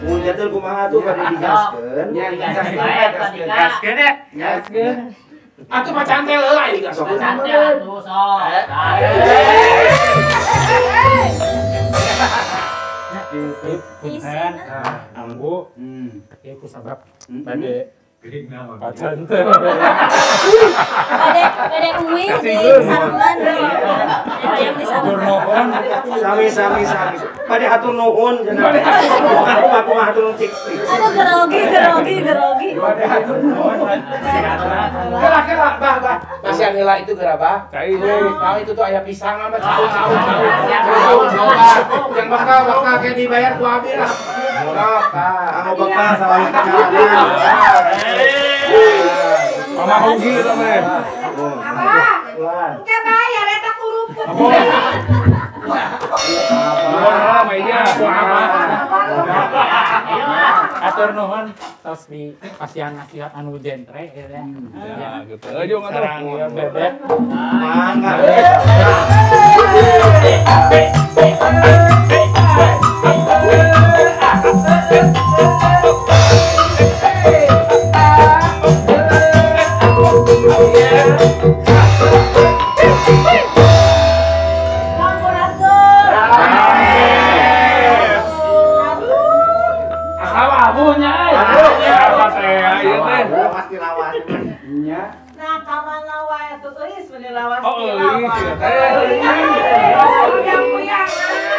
Mun nyetel kumaha tuh pada digaskeun. Nya gaskeun ya. Gaskeun. Atuh mah cantel heula ieu gaskeun. Cantel atuh sok. Punten, ambu, ieu sabab bade pacan teh. Bade uwing di sarungan. Hayang Hatur disarungan. nuhun. Sami. Bade hatur nuhun cenah. Aku mah hatur tik. Aduh gerogi. Bade hatur nuhun. Kela, bah. Pasian heula itu geura, Bah. Cai Tahu itu tuh aya pisang mah tahu. Yang bakal kayak dibayar ku abi lah. Anu bakal salah perjalanan. Mama hogi eta mah. Engke bayar eta kuruput. Apa meja? Atur nuhun tos di pasian nasihat anu jentre ya. Ya gitu. Ayo ngatur. Sareng ieu bebek. Mangga. Pasti lawan. Nya. Nah, kamana wae tuh euis meni lawas. Oh, euis ya teh. Yang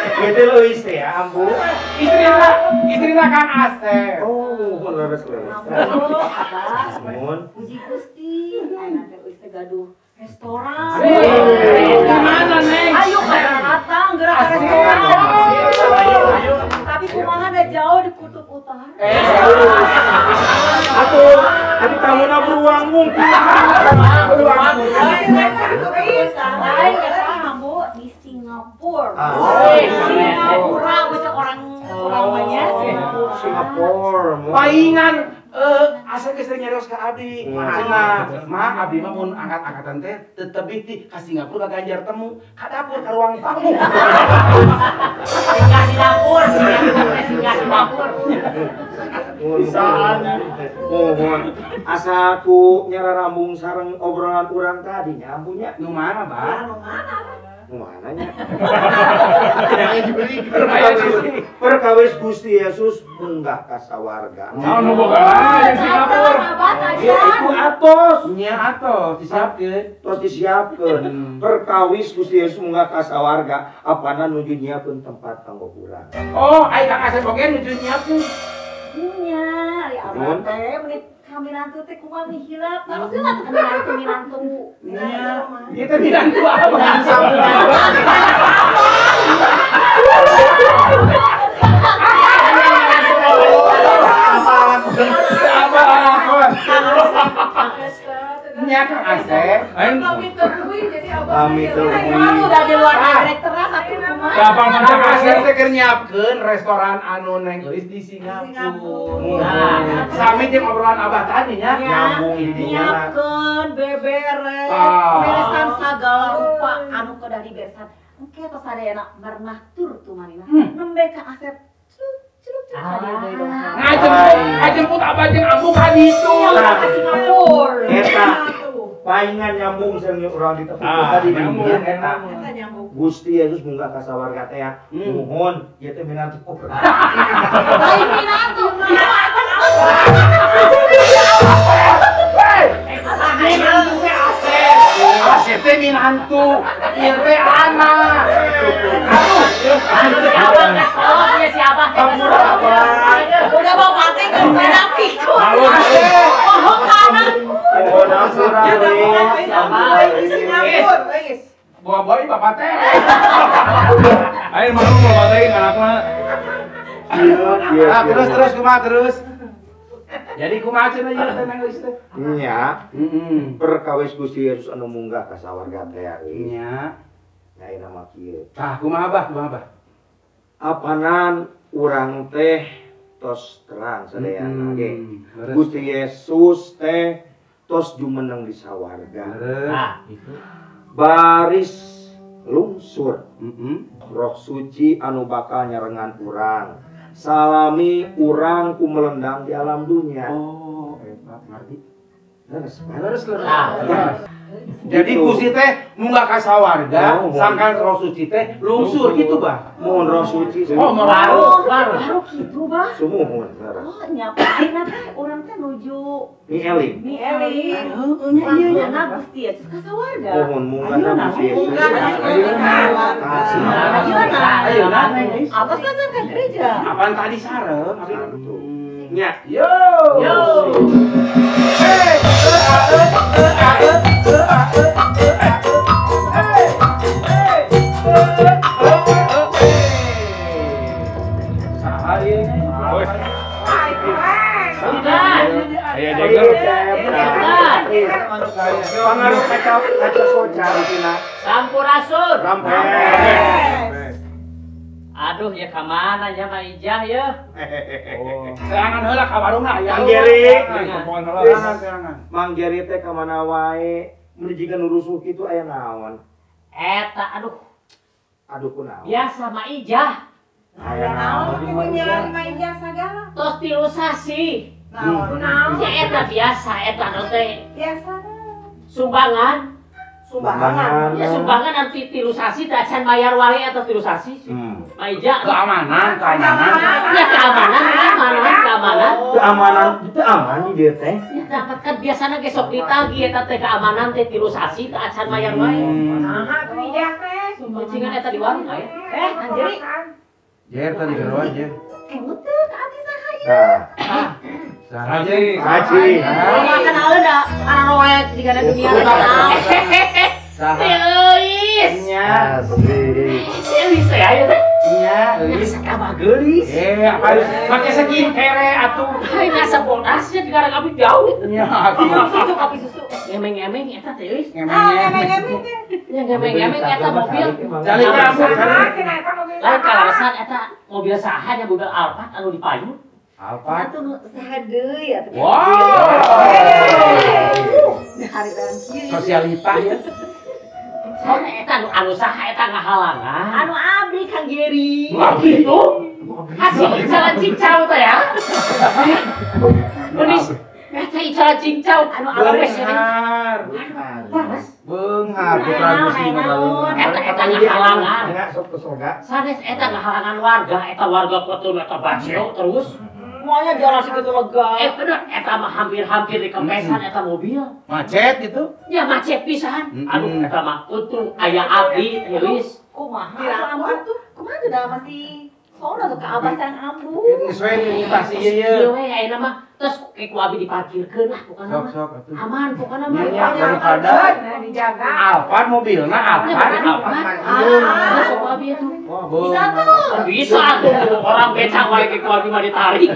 Gitu loh istri ya, Ambu. Istrina Kang Asep. Oh, bener sekali. Mun. Puji Gusti. Anak teh geus gaduh restoran. Gimana, Neng? Ayo datang gerak ke restoran. Ayo. Tapi kumaha ada jauh di kutub utara. Aku tamu na beruang mungkin. Lain kata Ambu di Singapura. Singapura bocah orang namanya Singapura. Paingan asa geus nyarios ka abdi. Mah abdi mah mun angkat-angkatan teh tetep di ka Singapura ka Ganjar temu, ka dapur ka ruang tamu. singgah di dapur, singgah di dapur. Bisaan. Mohon asa ku nyararambung sareng obrolan urang tadi nyambunya. Nu mana, Bang? Nu mananya? Perkawis Gusti Yesus munggah ka sawarga. Naon nu boga di Singapura? Ya iku atos. Nya atos disiapkeun. Tos disiapkeun. Perkawis Gusti Yesus munggah ka sawarga, apana nuju nyiapkeun tempat kanggo urang. Oh, ai Kang Asep oge nuju nyiapkeun. Nya, ari abang teh menit kamilantu teh kumaha mihilap. Harusnya lah kamilantu. Nya, ieu teh minantu apa? Nya Kang Asep. Kami temui. Udah di luar negeri teras atuh kumaha. Gampang Kang Asep teh keur nyiapkeun restoran anu Neng geus di Singapura. Nah, sami jeung obrolan Abah tadi nya. Nyambung di dinya. Nyiapkeun beberes, beresan sagala rupa anu kudu diberesan. Engke tos sadayana marmah tur tuh manina. Nembe ka Asep. Curug Ngajemput Abah jeung Ambu ka ditu. Ka Singapura. Eta paingan nyambung sareng urang di tepi tadi nyambung. eta. Gusti Yesus munggah ka sawarga teh ya. Mohon ieu teh minantu. Lain minantu. Asep teh minantu, ieu teh anak. Siapa? Udah bapak teh geus pada pikir. Oh, kanan. Bawa-bawa bapak teh. Ayo mana mau batai anakna. Terus kumaha terus? Jadi kumaha cenah ieu teh Neng geus teh? Nya, perkawis Gusti Yesus anu munggah ka sawarga teh ari. Nya. Nyaina mah kieu. Tah kumaha Bah? Apanan urang teh tos terang sadayana ge. Gusti Yesus teh tos jumeneng di sawarga. Nah, itu. Baris lungsur. Roh suci anu bakal nyarengan urang. Salami urang ku melendang di alam dunia. Oh, ngerti. Leres. Jadi Gusti teh munggah ka sawarga, sangkan roh suci teh lungsur gitu, Bah. Mun roh suci. Oh, Baru gitu, Bah. Sumuhun leres. Oh, nyapain teh urang teh nuju Mi Eling. Langsungna Gusti Yesus ka sawarga. Mohon munggahna Gusti Yesus. Ayeuna. Apa saja ke gereja? Apaan tadi sareng? Nya. Yo. Hey. Aya jeger. Pangaruh kaca soca dina. Sampurasun. Rampes. Aduh ya kamana nya Mah Ijah ya. Serangan heula ka warungna aya. Mang Geri. Serangan. Mang Geri teh ka mana wae mun jika nurusuh kitu aya naon? Eta aduh. Aduh kunaon? Biasa Mah Ijah. Aya naon? Tos tilu sasi. Naon? Ya eta biasa eta nu teh Biasa. sumbangan. Sumbangan. Ya sumbangan nanti tilu sasi teh acan bayar wae eta tilu sasi. Mah Ijah. Keamanan. Ya keamanan. Keamanan itu aman di dieu teh. Ya dapat kan biasana ge sok ditagih eta teh keamanan teh tilu sasi teh acan bayar wae. Nah, gereja teh Kucingan eta di warung aya. Anjeri. Jer tadi keluar Jer. Emut teh ka abdi saha ieu? Haji. Haji. Makan aleu da arang roek di kana dunia kenal. Euis. Nya. Euis teh aya teh. Nya. Sakabah geulis. Harus pakai skincare atuh. Aya sabodasnya di garang abdi jauh. Nya. Susu kopi susu. Ngemeng-ngemeng eta teh euis. Ngemeng-ngemeng. Ya ngemeng-ngemeng eta mobil. Cari rambut cari. Lain kalarasan eta mobil saha nya mobil Alphard anu dipayun. Apa? Atuh saha deui atuh. Wow. Hari dan kieu. Sosialita ya. Soalnya eta anu saha eta ngahalangan. Anu abdi Kang Geri. Wah gitu. Hasil jalan cincau teh ya. Geus eta icara cincau anu alwes ya. Beunghar putra besi modalna. Eta ngahalangan. Sok kesoga. Sanes eta ngahalangan warga kotun eta baceo terus. Semuanya jalan segitu lega. Bener eta mah hampir dikepesan eta mobil. Macet gitu. Ya macet pisan. Aduh eta mah untung aya abdi euis. Kumaha atuh? Kumaha tuh dah masih sono tuh ka abah sang ambu. Sesuai mutasi ieu. Ieu we ayeuna mah terus ke ku abdi diparkirkeun lah pokona mah. Sok atuh. Aman pokona mah. Ya daripada dijaga. Alphard mobilna Alphard. Terus ku abdi itu. Bisa tuh. Bisa tuh orang becak wae ke ku abdi mah ditarik.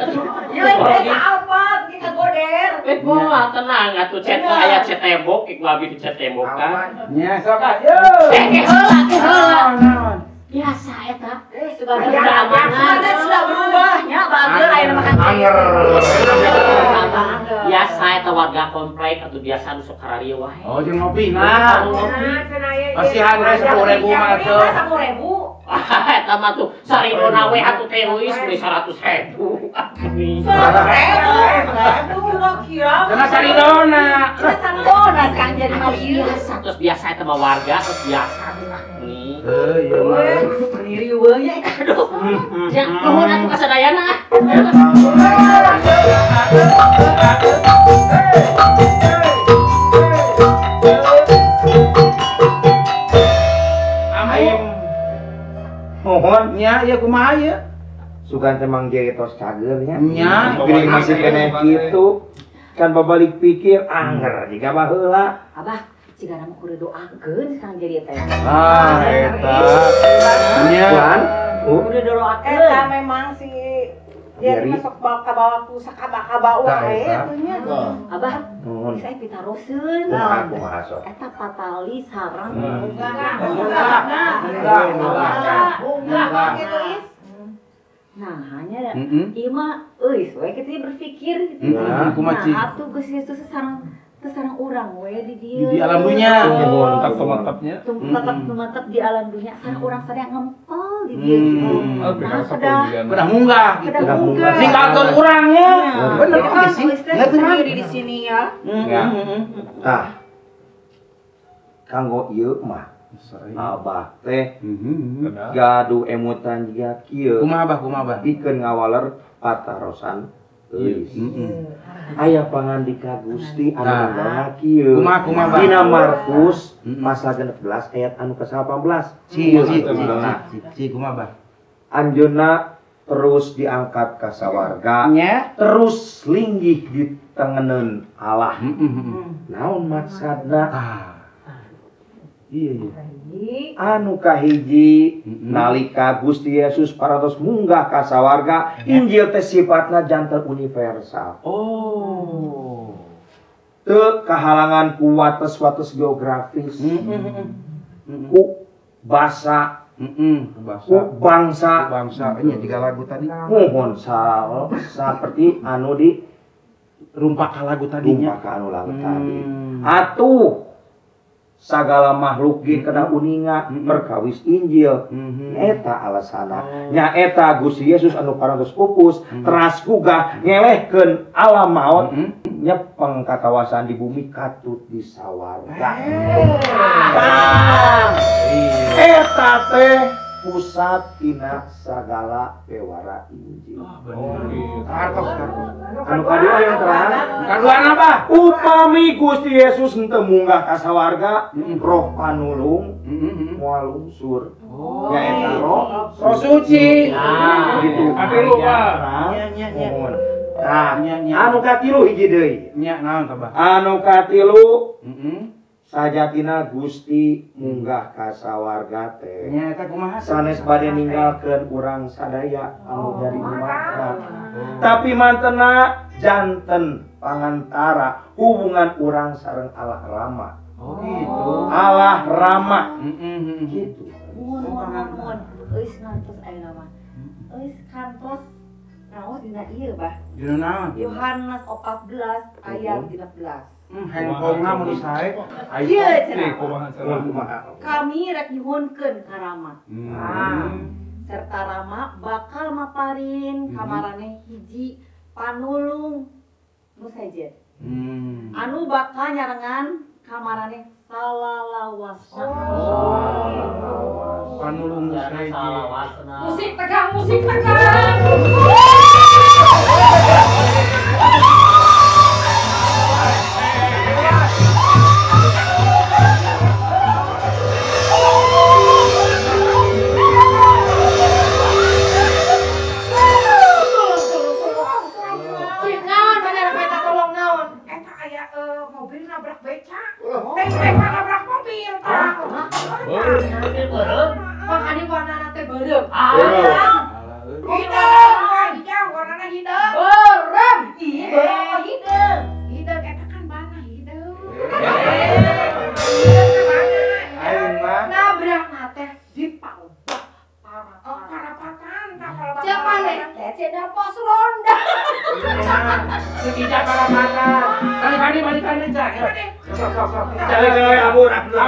Ya lain Alphard kita goder. Moal tenang atuh cet aya cet tembok ke ku abdi di cet tembok kan. Nya sok ayo. Ke heula. Biasa eta. Sudah amanah. Sudah berubah. Ya bageul aya makan. Biasa eta warga komplek atuh biasa anu sok kararieu wae. Oh jeung ngopina. Pasihan we 10.000 mah tuh. 10.000. Eta mah tuh sarinona we atuh teh euis we 100.000. 100.000. Aduh, kira. Cenah sarinona. Sarona Kang jadi mah ieu. Terus biasa eta mah warga terus biasa. Nih. Ieu mah. Sendiri we ya. Aduh. Ya nuhun atuh kasadayana. Mohon Nya ieu kumaha ieu? sugan teh Mang Jaya tos cager nya. Nya. Geuning masih kene kitu. Kan babalik pikir anger jika baheula. Abah, cigana mah kudu doakeun Kang jadi teh. Ah eta. Nya. Kudu doakeun. Eta memang si jadi masuk ka bawah ku sakaba-kaba wae atunya. Abah, bisa pitaroseun. Kumaha sok. Eta patali sarang. Nah, hanya ieu mah euy, we kita berpikir gitu. Kumaha cing? Nah, atuh geus itu sareng urang we di dieu. Di alam dunia. Mantap-mantapnya. Tetep di alam dunia sareng urang sadaya ngempel di dieu gitu. Nah, Udah munggah gitu. Udah munggah. Ninggalkeun urangnya. Bener kan sih. Nggak sendiri di sini ya. Tah. Kanggo ieu mah Abah teh gaduh emutan jiga kieu. Kumaha Abah? Pikeun ngawaler patarosan euis. Aya pangandika Gusti anu ngomongna kieu. Kumaha Dina Markus pasal 16 ayat anu ke-18. Ci kumaha Anjeunna terus diangkat ka sawarga, terus linggih di tengeneun Allah. Naon maksudna? Iya. Anu kahiji nalika Gusti Yesus parantos munggah ka sawarga, Injil teh sifatna janten universal. Oh. Teu kahalangan ku wates-wates geografis. Ku basa, ku bangsa. Nya tiga lagu tadi. Mohon seperti anu di rumpaka lagu tadinya. Rumpaka anu lagu tadi. Atuh sagala makhluk ge kena uninga perkawis Injil. Eta alasana. Nya eta Gusti Yesus anu parantos pupus teras gugah ngelehkeun alam maut nyepeng kakawasan di bumi katut di sawarga. Eta teh pusat tina sagala pewara Injil. Anu kadua yang terang. Kaduan apa? Upami Gusti Yesus henteu munggah ka sawarga, roh panulung moal lungsur. Nyaeta roh suci. Gitu. Katilu Pak. Mohon. Nah, anu katilu hiji deui. Nya naon tabah? Anu katilu sajatina Gusti munggah ka sawarga teh. Nya eta kumaha? Sanes bade ninggalkeun urang sadaya anu jadi umat. Tapi mantena janten pangantara hubungan urang sareng Allah Rama. Oh gitu. Allah Rama. Gitu. Mun eus ngantos ayeuna mah. Eus kantos naon dina ieu bah. Dina naon? Yohanes 14 ayat 13. Handphone mun sae. Ieu cenah. Kumaha cenah? Kami rek nyuhunkeun ka Rama. Serta Rama bakal maparin kamaraneh hiji panulung nu sajen. Anu bakal nyarengan kamaraneh salawasna. Panulung sae. Musik tegang, musik tegang. Mobil nabrak beca. Beca nabrak mobil. Makanya warnana teh beureum. Hidung, warnana hidung. Beureum. Ih, beureum hidung. Hidung eta kan bana hidung. Nabrakna teh di palbak parapatan. Cek maneh teh cenah pos ronda. Tidak parapatan. Kali balikan aja. Cari gawe abur abdur.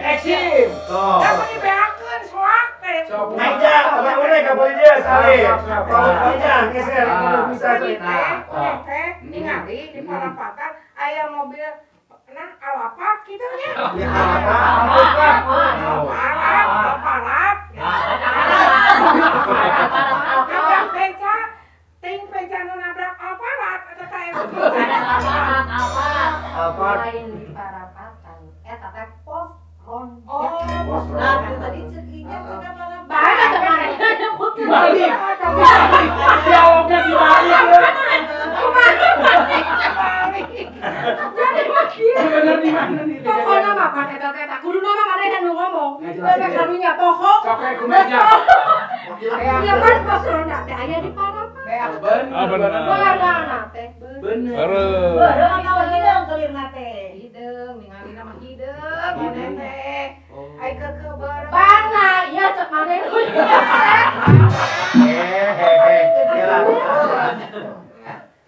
Eksim. Aku dibeakeun soak teh. Aja, abang urek ka boleh dia saleh. Aja, geser bisa teh. Ningali di parapatan aya mobil nah alapat kitu nya. Alapat. Nabrak beca. Ting beca nu nabrak aparat eta teh. Apa? Lain di parapatan. Eta teh pos ronda. Oh, nah tadi cekinya cenah mana bahaya teh maneh. Balik. Dialognya dibalik. Jadi makin. Bener di mana nih? Pokoknya mah pan eta teh kudu nama maneh anu ngomong. Bebek karunya pokok. Sok kumaha? Ya kan pos ronda teh aya di parapatan. Bener. Warnana teh Bener. beureum kalau hidung kelirna teh. hidung, ningali nama hidung, maneh teh. Ai keke beureum. Bana, ieu cek maneh.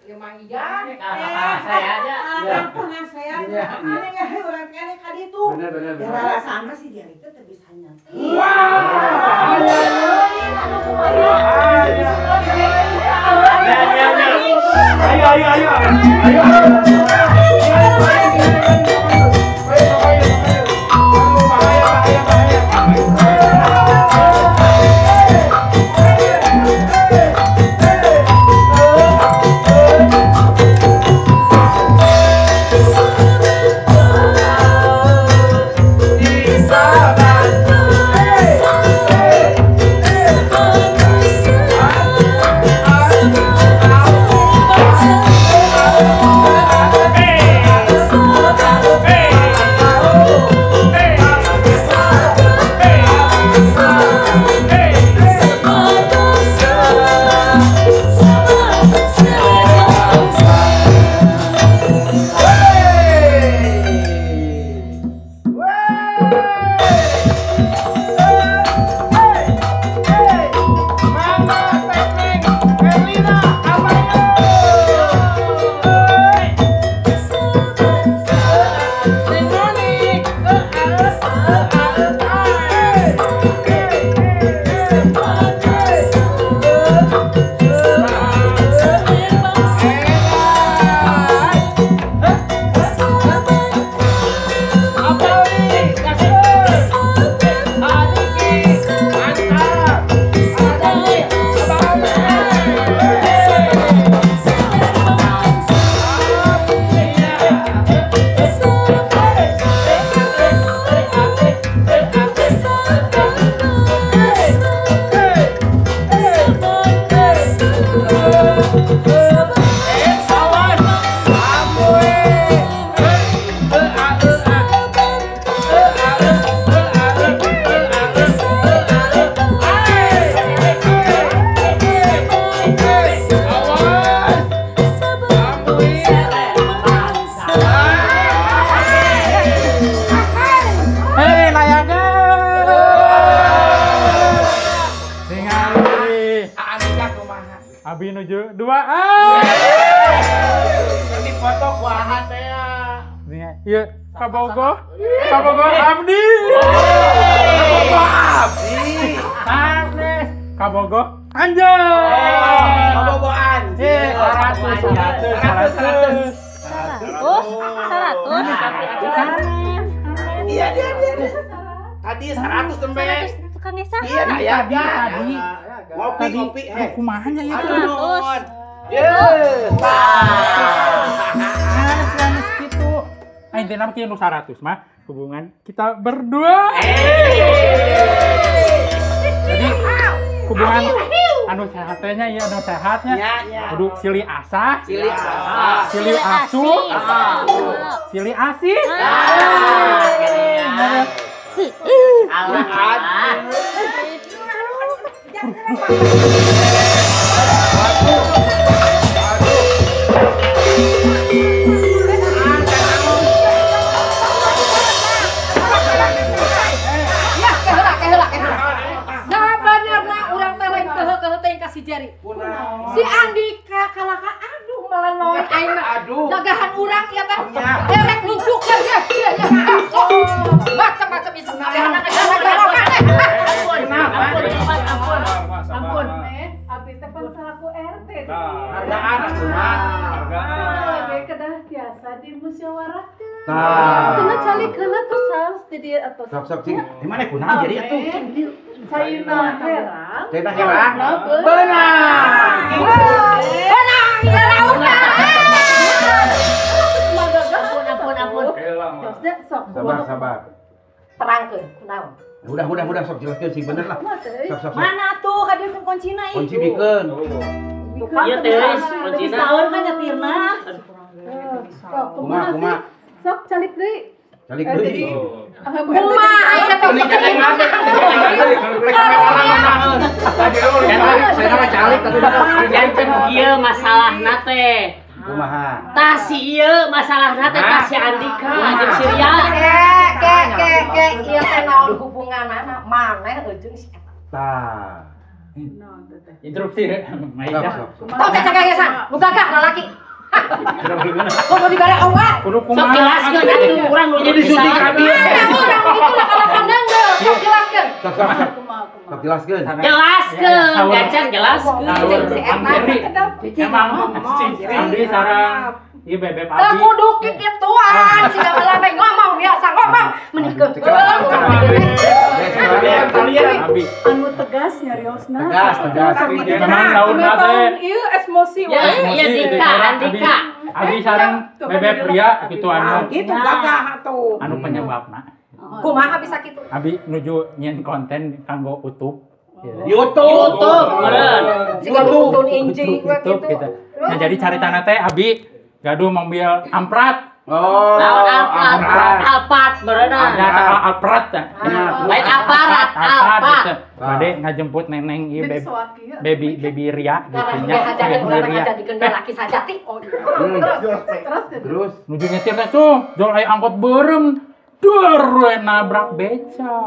Ieu mah iya. Saya aja. Kampungan saya. Aneh ngehe urang kene ka ditu. Bener. Rasana si dia itu teu bisa nyetir. Apa nih? Abi nuju 2. Ini foto kuahan teh ya. Iya, Kabogo Abdi. Kabogo Anjay. Kabogo anjay. 100. Iya dia. Tadi 100 tempe. Kang Desa. Iya nah ya tadi. Ngopi Kumahanya ya. 100. Sanes gitu. Intinya mah kieu 100 mah hubungan kita berdua. Jadi hubungan anu sehatnya ya anu sehatnya. Kudu silih asah, silih asuh, silih asih. Si Andika kalaka aduh melenoy ayeuna gagahan urang ya teh erek nunjukkeun ge macam-macam isu Ampun, abdi teh pan salaku RT. Hargaan hargaan. Ge kedah biasa dimusyawarahkeun. Tah. Cenah calik heula tuh saos di dieu atuh. Sok cing. Di mana kunaon jadi atuh? Sayeuna herang. Cenah herang. Benang. benang ya lautna Ampun. Sok. Sabar. terangkeun kunaon Udah sok jelaskeun sing bener lah. Sok. Mana tuh ka dieu kuncina ieu? Kunci bikeun. Iya teh, kuncina. Saur kan nyetirna. Kumaha. Sok calik deui. Calik deui. kumaha aya teh Saya mah calik tapi Janten kieu masalahna teh. kumaha. Tah si ieu masalahna teh tah si Andika jeung si Ria. ke ieu teh naon hubunganna maneh jeung si eta Tah. Interupsi Maida. tong teh cagagesan nu gagah lalaki kudu dibere obat Kudu Sok kumaha? jelaskeun atuh urang nu jadi Disuntik abi. urang itu lah kalau kandang sok jelaskeun Sok jelaskeun. Jelaskeun, Gacan jelaskeun. Emang Andi sarang ieu bebek teu Abi. kudu kikituan siga meulana ngomong biasa ngomong menikeun Abi. Anu tegas nyariosna. Tegas. Memang saurna teh Ieu emosi Ya, iya Andika. Abi sareng bebek Ria kitu anu Itu gagah tuh. anu penyebabna. kumaha bisa kitu Abi nuju nyen konten kanggo YouTube. YouTube. Meureun. siga nonton injing we YouTube kitu gitu. Nah jadi caritana teh Abi gaduh mobil amprat. Oh. Naon alpat berenang. Ada alprat teh. Lain aparat, alpat. Bade ngajemput neneng ieu Jadi soak ieu. baby Ria gitu karena nya. dia hajadan urang ngajadikeun laki sajati Terus Nuju nyetir teh tuh, jol aya angkot beureum. Dur we nabrak beca.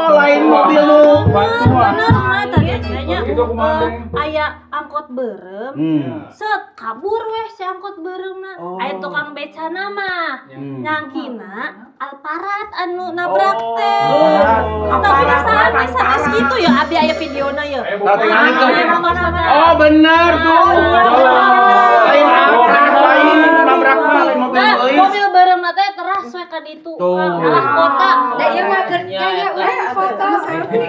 lain mobil lu. Bantuan. Bener mah tadi kayaknya Gitu kumaha, Deng? aya angkot beureum. Set kabur weh si angkot beureumna. Aya tukang becana mah. Nyangkina alparat anu nabrak teh. Tapi nasahan sanes gitu ya abi aya videona ya. Oh bener tuh. Lain nabrak lain mobil Nah, euy. mobil beureumna teh teras we ka ditu. Arah kota. da ieu mah gaya urang foto selfie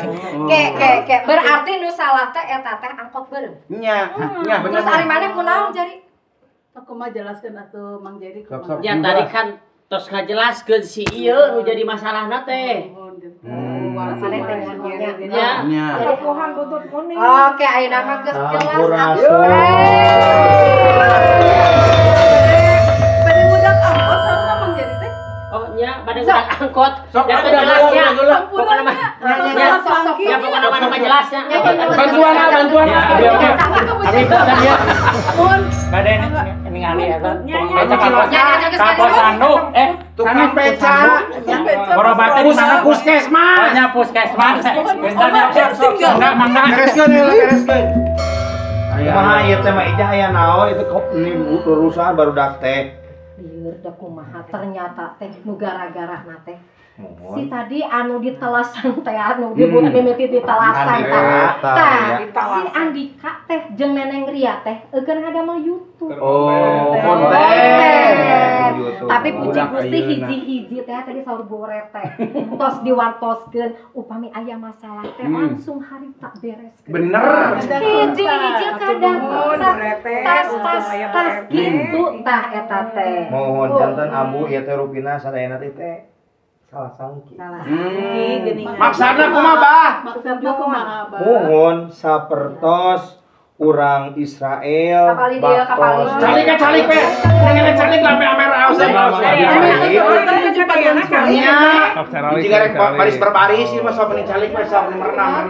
ke berarti nu salah teh eta teh angkot beureum Nya bener. terus ari maneh kunaon jari Aku mah jelaskeun atuh Mang Jeri. Sok. Ya tadi kan tos ngajelaskeun si ieu nu jadi masalahna teh. maneh teh ngomongnya Ya. Nya. Pohon butut kuning. oke ayeuna mah geus jelas Pada budak angkot sama Mang Jeri teh. Oh nya pada udah angkot. Sok, Dan udah, jelasnya. udah. Pokokna mah. Ya pokokna mah jelasnya. Bantuan. Ya, abi oke. Abi pesan ya. Bade ningali ya kan. Beca kakosan nu Tukang beca. Borobaten di mana Puskesmas. Banyak puskesmas. Bentar ya. Mangga. Bereskeun. Kumaha ieu teh mah ija aya naon itu urusan baru dak teh. Lieur da kumaha ternyata teh nu gara-gara na teh. Si tadi anu ditelasan teh anu dibut mimiti ditelasan tah. Si Andika teh jeung Neneng Ria teh eukeun ngadamel YouTube. Oh, konten. Tapi puji Gusti hiji-hiji teh tadi saur borete. Tos diwartoskeun upami aya masalah teh langsung harita bereskeun. Bener. Hiji-hiji kadang tas kitu tah eta teh. Mohon janten ambu ieu teh rupina sadayana teh salah sangki. Maksana kumaha, Bah? Maksudna kumaha, Bah? Mohon sapertos urang Israel baktos. Calik pe. Pengen calik lambe amer aos. Jika rek baris berbaris ieu mah sok meni calik mah sok meni merenang.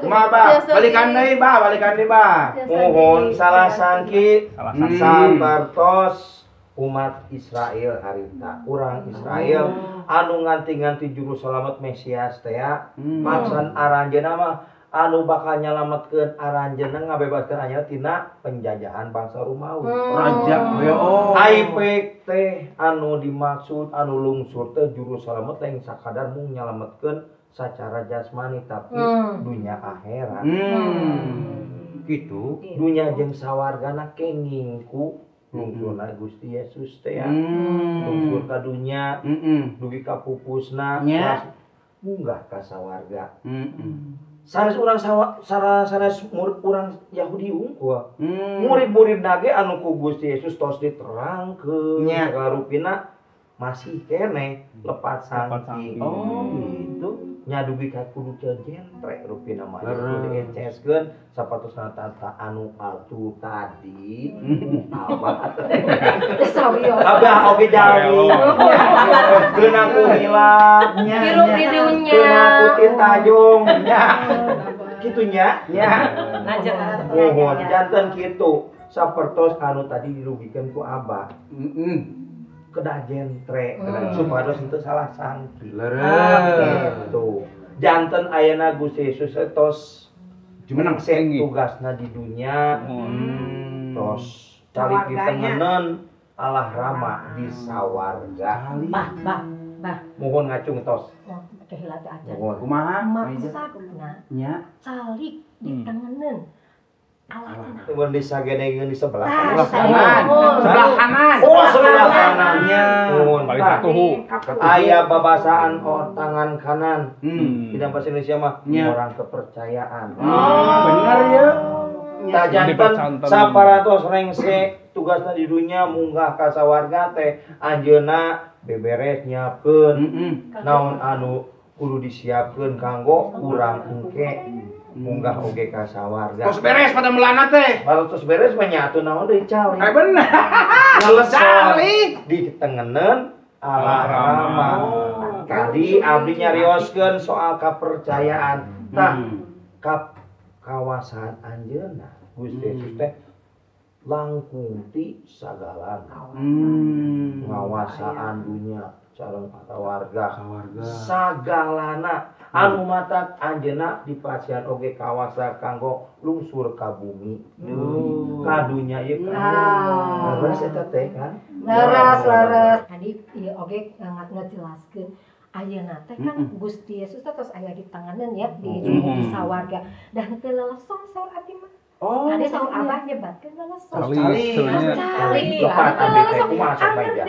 Kumaha, Bah? Balikan deui, Bah. Mohon salah sangki sapertos umat Israel harita urang Israel anu nganti-nganti juru selamat Mesias teh maksud aranjeunna mah anu bakal nyalametkeun aranjeunna ngabebaskeun anjeunna tina penjajahan bangsa Romawi. Raja Aipek teh anu dimaksud anu lungsur teh juru selamat lain sakadar mung nyalametkeun sacara jasmani tapi dunya akhirat. Gitu. Dunya jeung sawargana kenging ku lungsurna Gusti Yesus teh lungsur ka dunya dugi ka pupusna munggah ka sawarga sanes urang sanes murid urang Yahudi unggul murid-murid nage anu ku Gusti Yesus tos diterangkeun segala rupina masih kene lepat sangking gitu nya dugi ka kudu jentre rupina mah kudu dieceskeun sapatusna tata anu atuh tadi abah oge jawi geuna ku hilap hirup di dunya geuna ku tintajung nya kitu nya mohon janten kitu sapertos anu tadi dirugikeun ku abah kedah jentre supados henteu salah sangki gitu janten ayeuna Gusti Yesus tos jumenang tugasna di dunya tos cari pitengeun Allah rama di sawarga bah mohon ngacung tos kehilat aja kumaha maksudna calik ditengeun Mun disagedengeun di sebelah kanan. Oh, sebelah kanannya. Paling satuhu. Aya babasaan tangan kanan. Tidak bahasa Indonesia mah orang kepercayaan. Bener ya. Tajanten saparatos rengse tugasna di dunya munggah ka sawarga teh anjeunna beberes nyiapkeun naon anu kudu disiapkeun kanggo urang engke munggah oge ka sawarga. Tos beres pada melana teh. Baru tos beres mah nyatu naon deui calik. Bener. Calik ditengeneun Allah rama. Tadi abdi nyarioskeun soal kepercayaan. Tah kawasan anjeunna Gusti Yesus teh langkung ti sagalana. Ngawasaan dunya sareng warga sagalana anu matak anjeunna dipasihan oge kawasa kanggo lungsur ka bumi ka dunya ieu kan leres eta teh kan leres tadi ieu oge ngajelaskeun ayeuna teh kan Gusti Yesus tos aya di tanganeun ya di sawarga dan teu lelesong saur abdi mah tadi saur abah nyebatkeun lelesong cali lepat abdi teh kumaha sabaja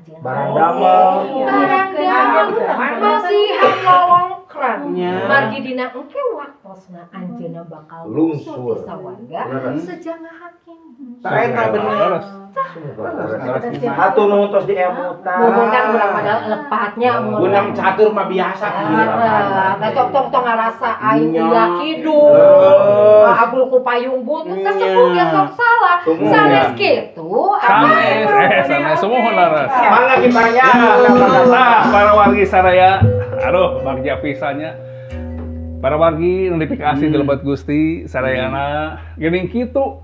barang damel masih halolongkran margi dina engke waktosna anjeunna bakal lungsur sawarga sejangah hakim eta bener atuh nu tos diemutan kan urang padahal lepatnya gunang catur mah biasa da tong ngarasa aing ulah kidul abul ku payung butut kasebut ya sok salah sanes kitu sanes semua laras mangga kiparnya para wargi saraya aduh bagja pisannya para wargi notifikasi di lebat Gusti sarayana geuning kitu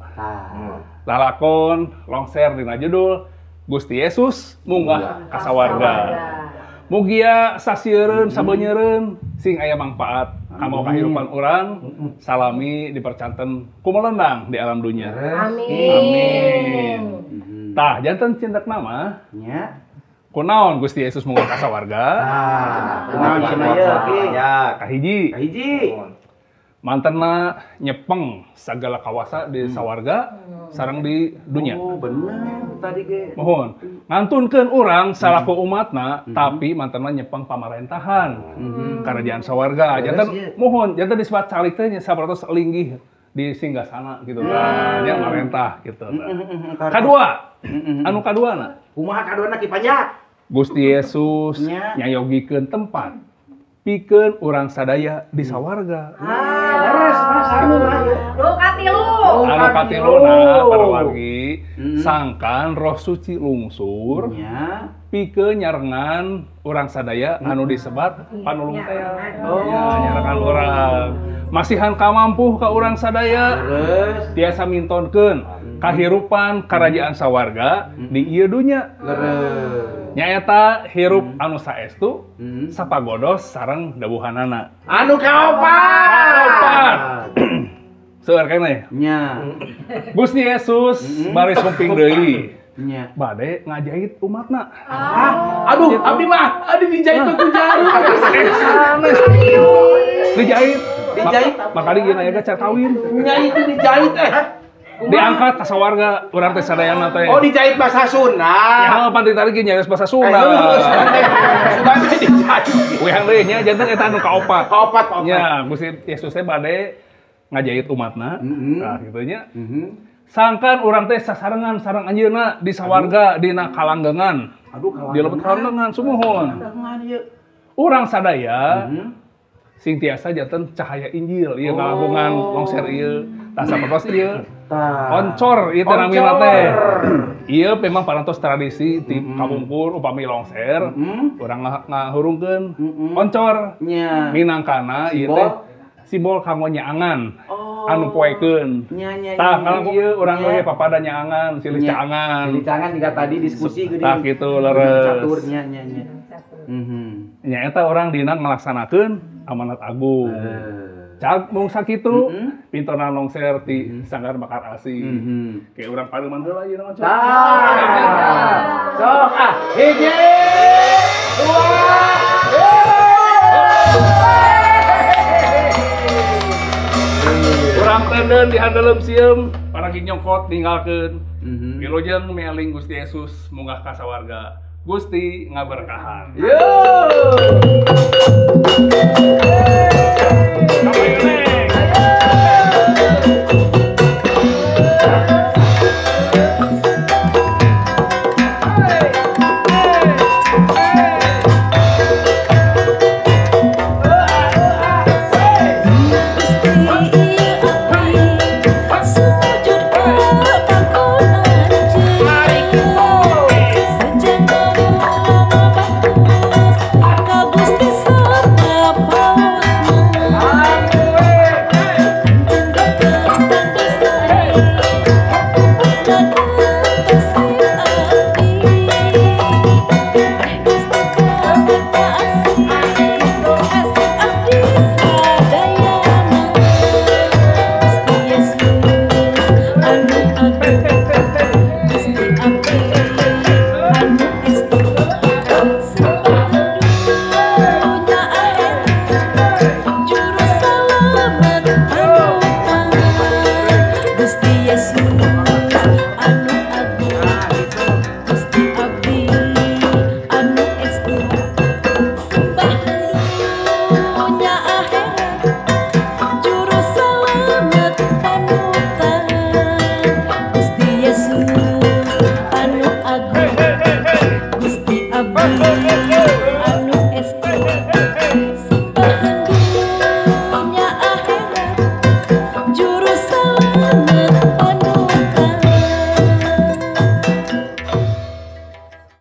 lalakon longser dina judul Gusti Yesus munggah ka sawarga mugia sasieun sabeunyeun sing aya mangpaat kamu kehidupan orang salami dipercanten kumelendang di alam dunia. Amin. Tah janten cindak nama nya kunaon Gusti Yesus mungkin kasawarga. Kunaon cenah ya kahiji mantenna nyepeng segala kawasa di sawarga sareng di dunia. Oh bener tadi ge. Mohon ngantunkeun urang salaku umatna tapi mantenna nyepeng pamarentahan kerajaan sawarga. Janten mohon janten disebut calik teh nya sapertos linggih di singgasana gitu kan. Nya marentah gitu. Kadua anu kaduana kumaha kaduana Ki Panjat? Gusti Yesus nyayogikeun tempat pikeun urang sadaya di sawarga. Leres anu Anu katiluna para wargi sangkan roh suci lungsur pikeun nyarengan urang sadaya anu disebat panulung teh. Nyarengan urang. Masihan kamampuh ka urang sadaya tiasa mintonkeun kahirupan kerajaan sawarga di ieu dunya. Nyaeta hirup anu saestu sapagodos sareng dawuhanana. Anu kaopat. Seueur keneh. Nya. Gusti Yesus bari sumping deui. Nya. Bade ngajahit umatna. Aduh, abdi mah dijahit ku jarum. Dijahit. Dijahit. Makanya gini aya car kawin. Nya itu dijahit Diangkat ka sawarga urang teh sadayana teh. Oh, dijahit bahasa Sunda. Ya, pan ditarik nyaris bahasa Sunda. Sudah dijahit. Wehang deui nya janten eta anu kaopat. Kaopat. Nya, Gusti Yesus teh bade ngajahit umatna. Nah, kitu nya. Sangkan urang teh sasarengan sareng anjeunna di sawarga dina kalanggengan. Aduh, di leupeut kalanggengan sumuhun. Urang sadaya sing tiasa janten cahaya Injil ieu kalangungan longser ieu. Tah sapertos ieu oncor ieu teh namina teh. Ieu memang parantos tradisi ti kamungkur upami longser urang ngahurungkeun oncor. Minangkana ieu teh simbol kanggo nyaangan anu poekeun. Tah kalau ieu urang ge papada nyaangan silih caangan. Silih caangan juga tadi diskusi geuning. Tah kitu leres. Catur nya. Nya eta urang dina ngalaksanakeun amanat agung. Cak mung sakitu pintonan longser ti Sanggar Bakar Asi. Kayak urang pareuman heula ieu mah. Sok hiji, dua, urang tenden di handeuleum sieum paragi nyongkot ninggalkeun. Wilujeng meling Gusti Yesus munggah ka sawarga. Gusti ngaberkahan.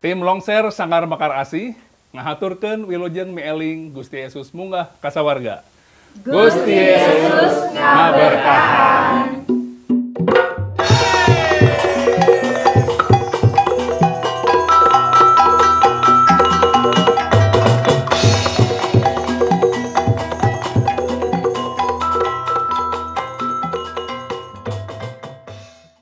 Tim Longser Sanggar Bakar Asi ngahaturkeun wilujeng meeling Gusti Yesus munggah ka sawarga. Gusti Yesus ngaberkahan.